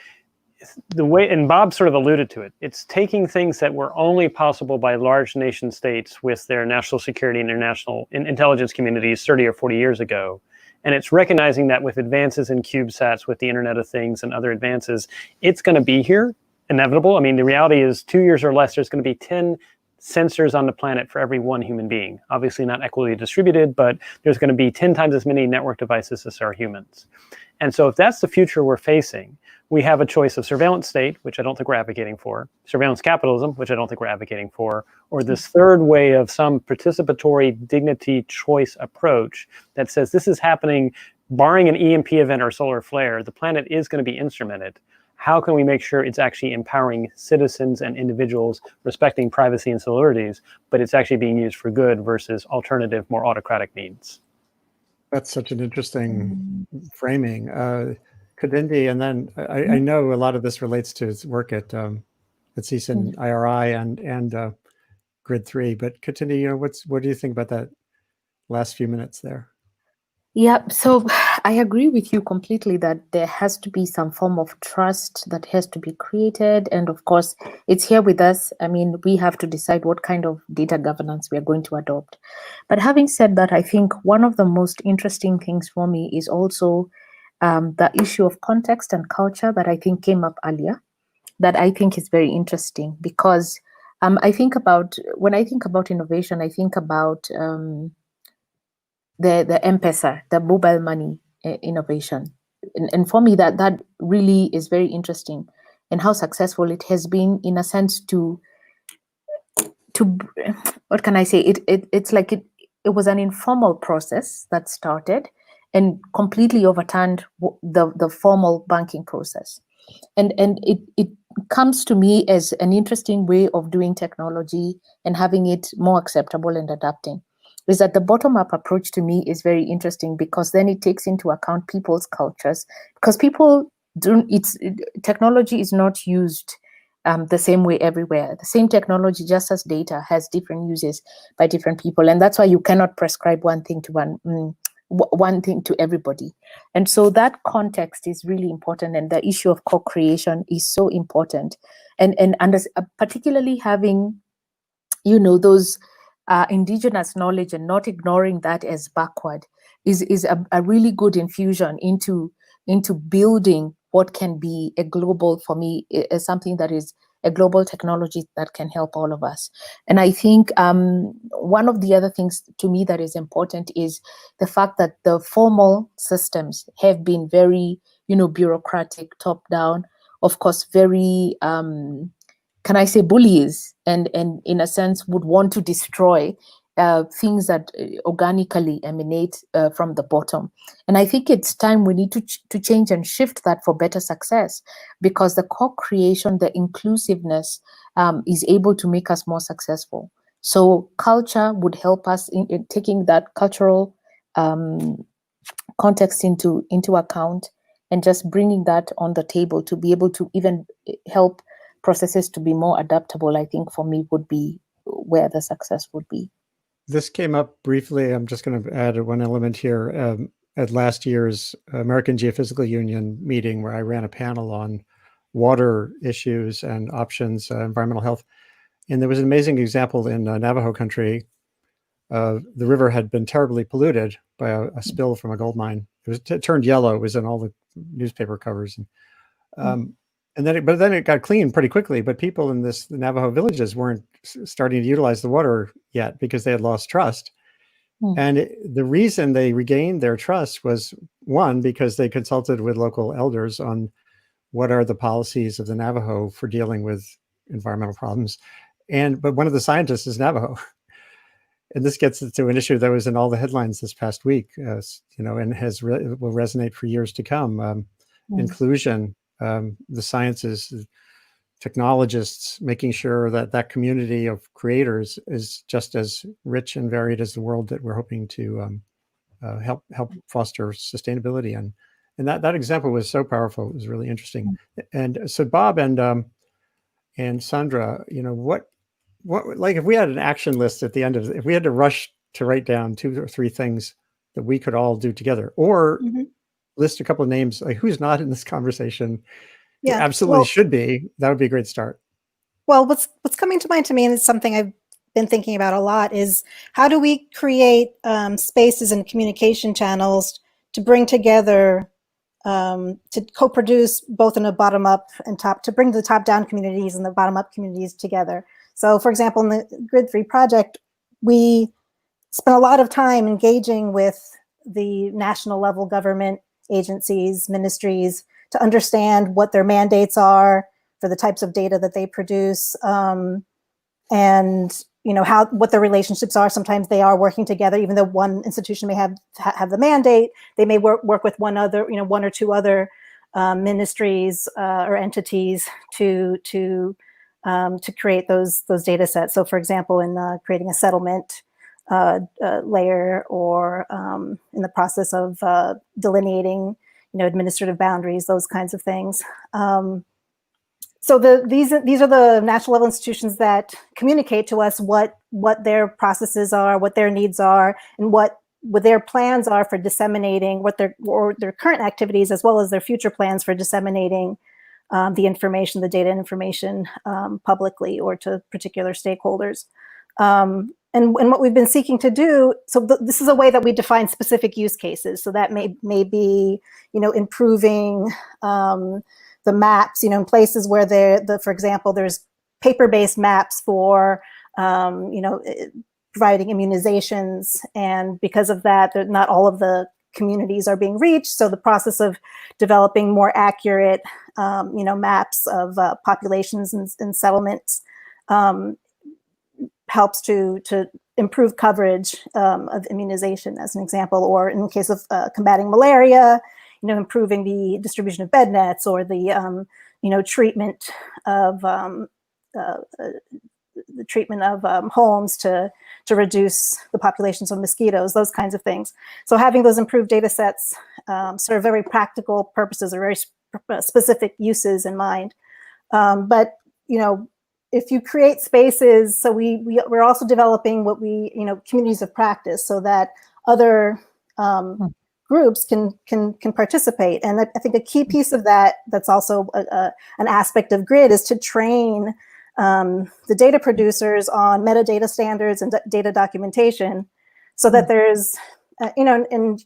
Speaker 2: The way, and Bob sort of alluded to it, it's taking things that were only possible by large nation states with their national security and international intelligence communities 30 or 40 years ago. And it's recognizing that with advances in CubeSats, with the Internet of Things and other advances, it's going to be here, inevitable. I mean, the reality is 2 years or less, there's going to be 10 sensors on the planet for every one human being. Obviously not equally distributed, but there's going to be 10 times as many network devices as there are humans. And so if that's the future we're facing, we have a choice of surveillance state, which I don't think we're advocating for, surveillance capitalism, which I don't think we're advocating for, or this third way of some participatory dignity choice approach that says this is happening, barring an EMP event or solar flare, the planet is going to be instrumented. How can we make sure it's actually empowering citizens and individuals, respecting privacy and civil liberties, but it's actually being used for good versus alternative, more autocratic means? That's
Speaker 1: such an interesting framing. Kadindi, and then I know a lot of this relates to his work at CSIN IRI and Grid 3, but Kadindi, what do you think about that last few minutes there?
Speaker 6: Yeah, so I agree with you completely that there has to be some form of trust that has to be created. And of course, it's here with us. I mean, we have to decide what kind of data governance we are going to adopt. But having said that, I think one of the most interesting things for me is also the issue of context and culture that I think came up earlier, that I think is very interesting, because when I think about innovation, I think about the M-Pesa, the mobile money innovation. And for me, that really is very interesting, and how successful it has been, in a sense, to what can I say? It's like it was an informal process that started and completely overturned the formal banking process. And it comes to me as an interesting way of doing technology and having it more acceptable and adapting. Is that the bottom-up approach to me is very interesting, because then it takes into account people's cultures, because people don't, technology is not used the same way everywhere. The same technology, just as data, has different uses by different people, and that's why you cannot prescribe one thing to everybody. And so that context is really important, and the issue of co-creation is so important, and particularly having, those indigenous knowledge and not ignoring that as backward is a really good infusion into building what can be a global, for me, is something that is a global technology that can help all of us. And I think one of the other things to me that is important is the fact that the formal systems have been very, bureaucratic, top down, of course, very, can I say, bullies, and in a sense would want to destroy things that organically emanate from the bottom. And I think it's time we need to change and shift that for better success, because the co-creation, the inclusiveness is able to make us more successful. So culture would help us in taking that cultural context into account, and just bringing that on the table to be able to even help processes to be more adaptable, I think for me would be where the success would be.
Speaker 1: This came up briefly. I'm just going to add one element here. At last year's American Geophysical Union meeting, where I ran a panel on water issues and options, environmental health. And there was an amazing example in Navajo country. The river had been terribly polluted by a spill from a gold mine. It turned yellow. It was in all the newspaper covers. And then it got clean pretty quickly, but people in the Navajo villages weren't starting to utilize the water yet because they had lost trust. And the reason they regained their trust was, one, because they consulted with local elders on what are the policies of the Navajo for dealing with environmental problems. But one of the scientists is Navajo. And this gets to an issue that was in all the headlines this past week, and will resonate for years to come. Inclusion. The sciences, technologists, making sure that community of creators is just as rich and varied as the world that we're hoping to help foster sustainability. And that example was so powerful. It was really interesting. And so Bob and Sandra, what like if we had an action list at the end of if we had to rush to write down 2 or 3 things that we could all do together, or list a couple of names, like who's not in this conversation, absolutely should be, that would be a great start.
Speaker 5: Well, what's coming to mind to me, and it's something I've been thinking about a lot, is how do we create spaces and communication channels to bring together, to co-produce both in a bottom-up and to bring the top-down communities and the bottom-up communities together. So, for example, in the Grid 3 project, we spent a lot of time engaging with the national level government agencies, ministries, to understand what their mandates are for the types of data that they produce, and what their relationships are. Sometimes they are working together, even though one institution may have the mandate. They may work with one or two other ministries or entities to create those data sets. So, for example, in creating a settlement layer, or in the process of delineating, administrative boundaries, those kinds of things. So these are the national level institutions that communicate to us what their processes are, what their needs are, and what their plans are for disseminating their current activities, as well as their future plans for disseminating the information, the data information, publicly or to particular stakeholders. And what we've been seeking to do, so this is a way that we define specific use cases. So that may be, improving the maps, in places where for example, there's paper-based maps for, providing immunizations. And because of that, not all of the communities are being reached. So the process of developing more accurate, maps of populations and settlements helps to improve coverage of immunization, as an example, or in the case of combating malaria, improving the distribution of bed nets, or the treatment of homes to reduce the populations of mosquitoes, those kinds of things. So having those improved data sets serve very practical purposes or very specific uses in mind. But if you create spaces, so we're also developing what communities of practice, so that other groups can participate. And I think a key piece of that's also an aspect of GRID is to train the data producers on metadata standards and data documentation, so that there's, and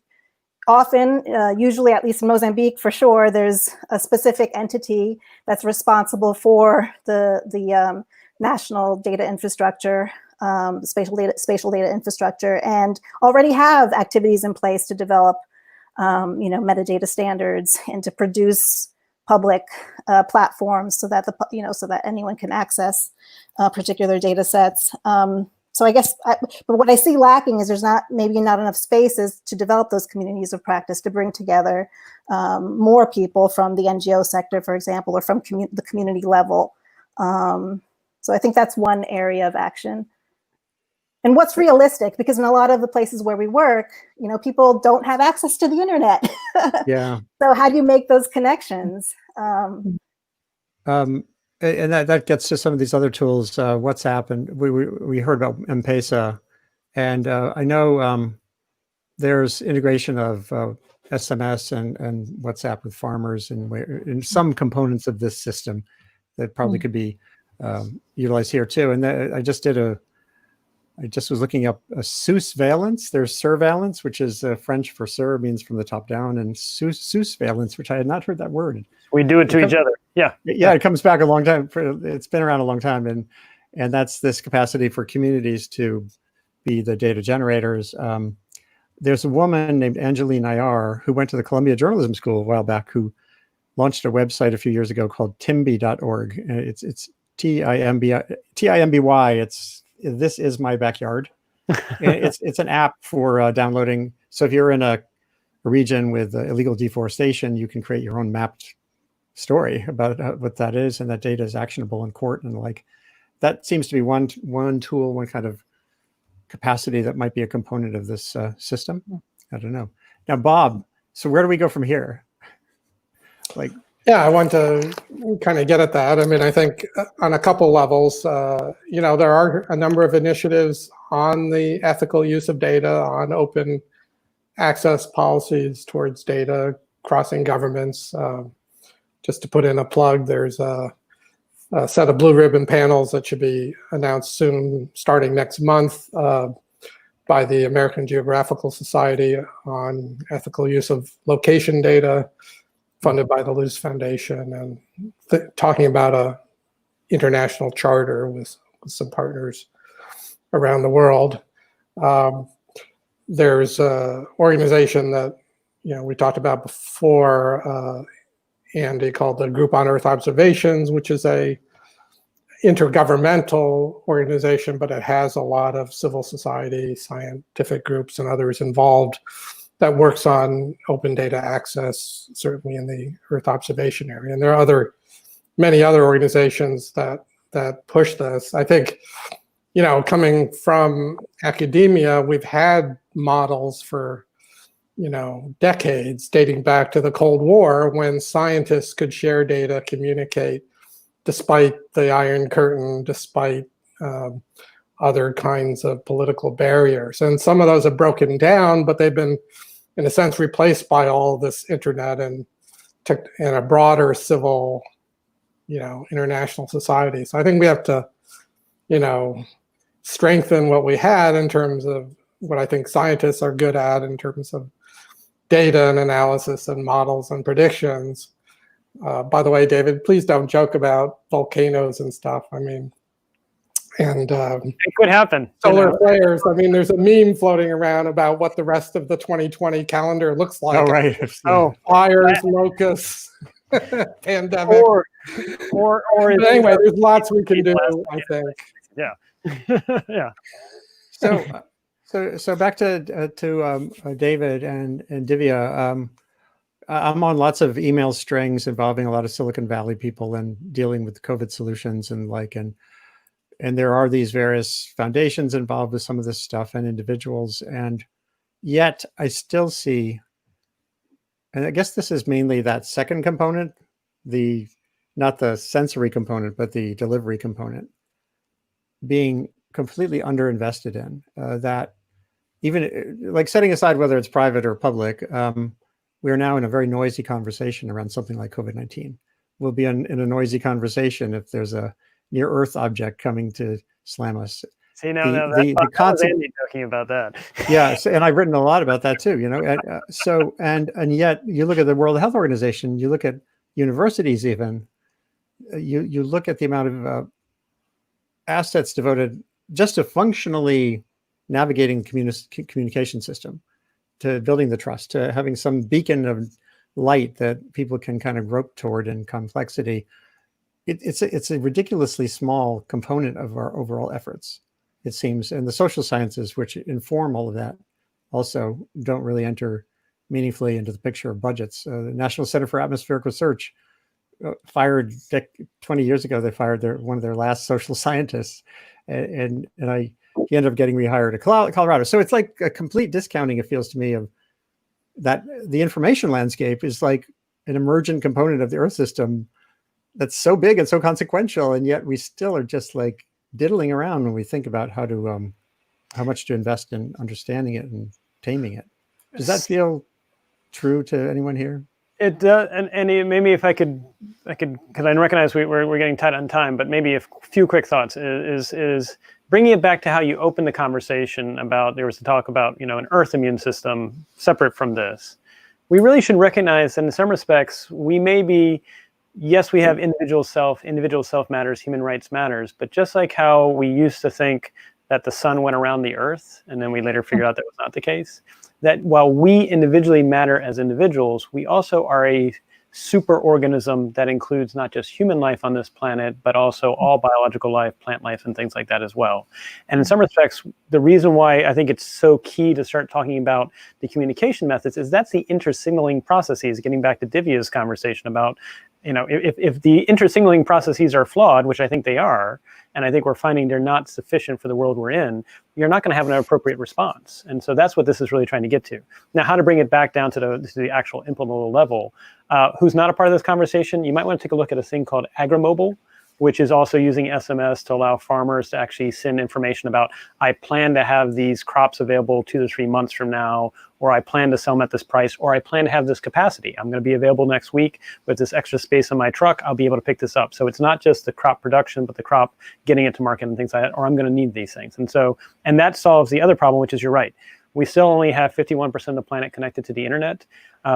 Speaker 5: often, usually at least in Mozambique for sure, there's a specific entity that's responsible for the national data infrastructure, spatial data infrastructure, and already have activities in place to develop metadata standards and to produce public platforms so that so that anyone can access particular data sets. So I guess, but what I see lacking is there's maybe not enough spaces to develop those communities of practice, to bring together more people from the NGO sector, for example, or from the community level. So I think that's one area of action. And what's realistic, because in a lot of the places where we work, people don't have access to the internet.
Speaker 1: Yeah.
Speaker 5: So how do you make those connections?
Speaker 1: And that gets to some of these other tools, WhatsApp, and we heard about M-Pesa, and I know there's integration of SMS and WhatsApp with farmers and some components of this system that probably could be utilized here too. And I just was looking up surveillance. There's surveillance, which is French for sur, means from the top down, and surveillance, which I had not heard that word.
Speaker 2: We do it to each other. Yeah.
Speaker 1: Yeah, it comes back a long time. It's been around a long time, and that's this capacity for communities to be the data generators. There's a woman named Angeline Nayar who went to the Columbia Journalism School a while back, who launched a website a few years ago called timby.org. It's TIMBY. It's This Is My Backyard. It's an app for downloading. So if you're in a region with illegal deforestation, you can create your own mapped story about what that is, and that data is actionable in court. And like, that seems to be one tool, one kind of capacity that might be a component of this system. I don't know. Now, Bob, so where do we go from here?
Speaker 4: Yeah, I want to kind of get at that. I mean, I think on a couple levels, there are a number of initiatives on the ethical use of data, on open access policies towards data, crossing governments. Just to put in a plug, there's a set of blue ribbon panels that should be announced soon, starting next month, by the American Geographical Society on ethical use of location data, funded by the Luce Foundation, and talking about a international charter with some partners around the world. There's an organization that we talked about before, Andy, called the Group on Earth Observations, which is a intergovernmental organization, but it has a lot of civil society, scientific groups, and others involved, that works on open data access, certainly in the Earth observation area. And there are many other organizations that push this. I think, coming from academia, we've had models for, decades, dating back to the Cold War, when scientists could share data, communicate, despite the Iron Curtain, despite other kinds of political barriers. And some of those have broken down, but they've been, in a sense, replaced by all this internet and a broader civil, international society. So I think we have to, strengthen what we had in terms of what I think scientists are good at in terms of data and analysis and models and predictions. By the way, David, please don't joke about volcanoes and stuff. I mean, And
Speaker 2: It could happen.
Speaker 4: solar flares. I mean, there's a meme floating around about what the rest of the 2020 calendar looks like.
Speaker 1: Oh, right.
Speaker 2: Oh,
Speaker 4: Fires, locusts, pandemic.
Speaker 2: or
Speaker 4: But anyway, there's lots we can do, I think.
Speaker 2: Yeah. Yeah.
Speaker 1: So back to David and Divya. I'm on lots of email strings involving a lot of Silicon Valley people and dealing with COVID solutions and there are these various foundations involved with some of this stuff and individuals, and yet I still see, and I guess this is mainly that second component, not the sensory component, but the delivery component, being completely underinvested in. That even like setting aside whether it's private or public, we are now in a very noisy conversation around something like COVID-19. We'll be in a noisy conversation if there's a near Earth object coming to slam us.
Speaker 2: See, now
Speaker 1: the concept,
Speaker 2: Andy talking about that.
Speaker 1: Yeah, and I've written a lot about that too. And yet you look at the World Health Organization, you look at universities, even you look at the amount of assets devoted just to functionally navigating the communication system, to building the trust, to having some beacon of light that people can kind of grope toward in complexity. It's a ridiculously small component of our overall efforts, it seems. And the social sciences, which inform all of that, also don't really enter meaningfully into the picture of budgets. The National Center for Atmospheric Research fired 20 years ago. They fired one of their last social scientists, and he ended up getting rehired to Colorado. So it's like a complete discounting, it feels to me, of that. The information landscape is like an emergent component of the Earth system that's so big and so consequential, and yet we still are just like diddling around when we think about how much to invest in understanding it and taming it. Does that feel true to anyone here?
Speaker 2: It does, and maybe if I could, because I recognize we're getting tight on time, but maybe a few quick thoughts is bringing it back to how you opened the conversation about, there was a talk about, an Earth immune system separate from this. We really should recognize that in some respects, we may be, yes, we have individual self matters, human rights matters, but just like how we used to think that the sun went around the Earth, and then we later figured out that was not the case, that while we individually matter as individuals, we also are a super organism that includes not just human life on this planet, but also all biological life, plant life, and things like that as well. And in some respects, the reason why I think it's so key to start talking about the communication methods is that's the intersignaling processes, getting back to Divya's conversation about, if the intersignaling processes are flawed, which I think they are, and I think we're finding they're not sufficient for the world we're in, you're not going to have an appropriate response. And so that's what this is really trying to get to. Now, how to bring it back down to the actual implementable level. Who's not a part of this conversation, you might want to take a look at a thing called AgriMobile, which is also using SMS to allow farmers to actually send information about, I plan to have these crops available 2 to 3 months from now, or I plan to sell them at this price, or I plan to have this capacity. I'm going to be available next week with this extra space on my truck. I'll be able to pick this up. So it's not just the crop production, but the crop getting it to market and things like that, or I'm going to need these things. And that solves the other problem, which is, you're right. We still only have 51% of the planet connected to the internet.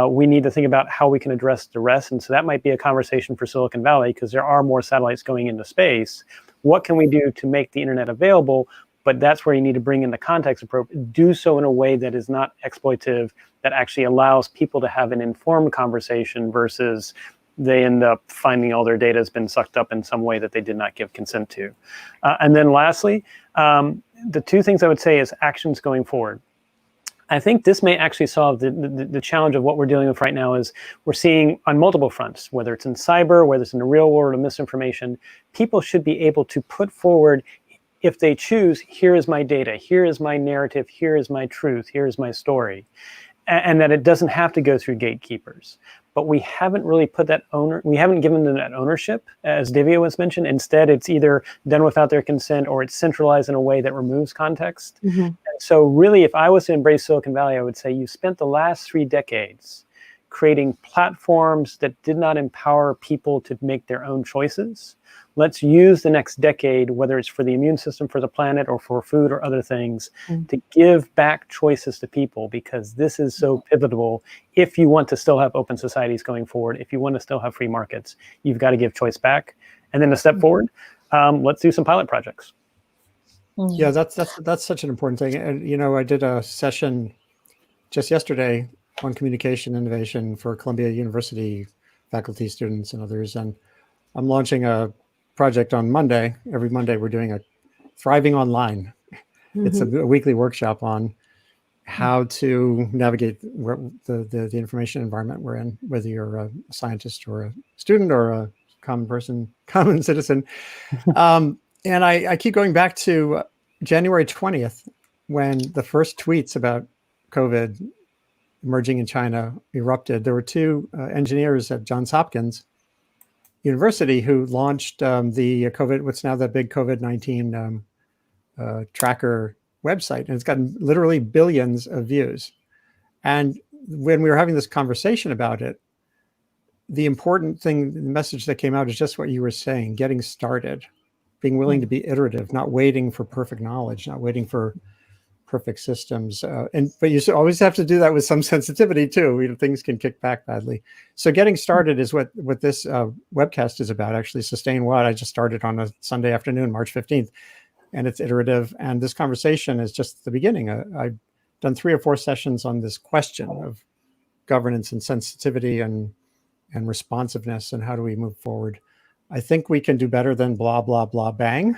Speaker 2: We need to think about how we can address the rest. And so that might be a conversation for Silicon Valley, because there are more satellites going into space. What can we do to make the internet available? But that's where you need to bring in the context approach, do so in a way that is not exploitative, that actually allows people to have an informed conversation versus they end up finding all their data has been sucked up in some way that they did not give consent to. And then lastly, the two things I would say is actions going forward. I think this may actually solve the challenge of what we're dealing with right now. Is we're seeing on multiple fronts, whether it's in cyber, whether it's in the real world of misinformation, people should be able to put forward, if they choose, here is my data, here is my narrative, here is my truth, here is my story. And that it doesn't have to go through gatekeepers. But we haven't really put we haven't given them that ownership, as Divya was mentioned. Instead, it's either done without their consent, or it's centralized in a way that removes context. Mm-hmm. And so really, if I was to embrace Silicon Valley, I would say you spent the last 3 decades creating platforms that did not empower people to make their own choices. Let's use the next decade, whether it's for the immune system, for the planet, or for food or other things, to give back choices to people, because this is so pivotal. If you want to still have open societies going forward, if you want to still have free markets, you've got to give choice back. And then to step forward, let's do some pilot projects.
Speaker 1: Yeah, that's such an important thing. And, you know, I did a session just yesterday on communication innovation for Columbia University faculty, students, and others. And I'm launching a project on Monday. Every Monday, we're doing a Thriving Online. It's a weekly workshop on how to navigate the information environment we're in, whether you're a scientist or a student or a common person, common citizen. And I keep going back to January 20th, when the first tweets about COVID emerging in China erupted. There were two engineers at Johns Hopkins University who launched the COVID, what's now the big COVID-19 tracker website. And it's gotten literally billions of views. And when we were having this conversation about it, the important thing, the message that came out is just what you were saying, getting started, being willing to be iterative, not waiting for perfect knowledge, not waiting for perfect systems. But you always have to do that with some sensitivity too. You know, things can kick back badly. So getting started is what this webcast is about. Actually, Sustain What? I just started on a Sunday afternoon, March 15th, and it's iterative. And this conversation is just the beginning. I've done 3 or 4 sessions on this question of governance and sensitivity and responsiveness, and how do we move forward. I think we can do better than blah, blah, blah, bang.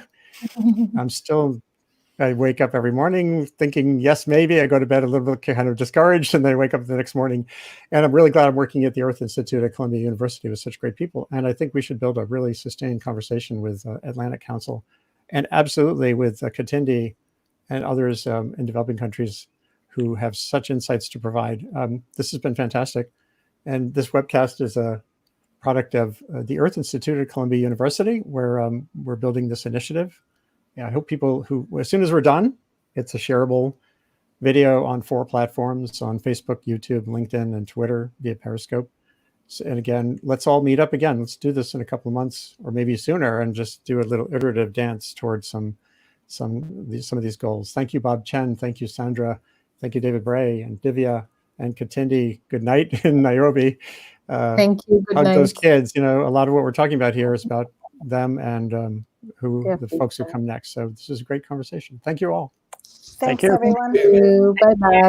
Speaker 1: I wake up every morning thinking, yes, maybe. I go to bed a little bit kind of discouraged, and then I wake up the next morning. And I'm really glad I'm working at the Earth Institute at Columbia University with such great people. And I think we should build a really sustained conversation with Atlantic Council, and absolutely with Katindi and others in developing countries who have such insights to provide. This has been fantastic. And this webcast is a product of the Earth Institute at Columbia University, where we're building this initiative. Yeah, I hope people who, as soon as we're done, it's a shareable video on 4 platforms, on Facebook, YouTube, LinkedIn, and Twitter via Periscope. So, and again, let's all meet up again. Let's do this in a couple of months or maybe sooner, and just do a little iterative dance towards some of these goals. Thank you, Bob Chen. Thank you, Sandra. Thank you, David Bray and Divya and Katindi. Good night in Nairobi.
Speaker 6: Thank you. Good
Speaker 1: hug
Speaker 6: night.
Speaker 1: those kids. You know, a lot of what we're talking about here is about them and the folks who come next. So this is a great conversation. Thank you all.
Speaker 5: Thanks,
Speaker 2: you.
Speaker 5: everyone.
Speaker 6: Thank you. Bye-bye.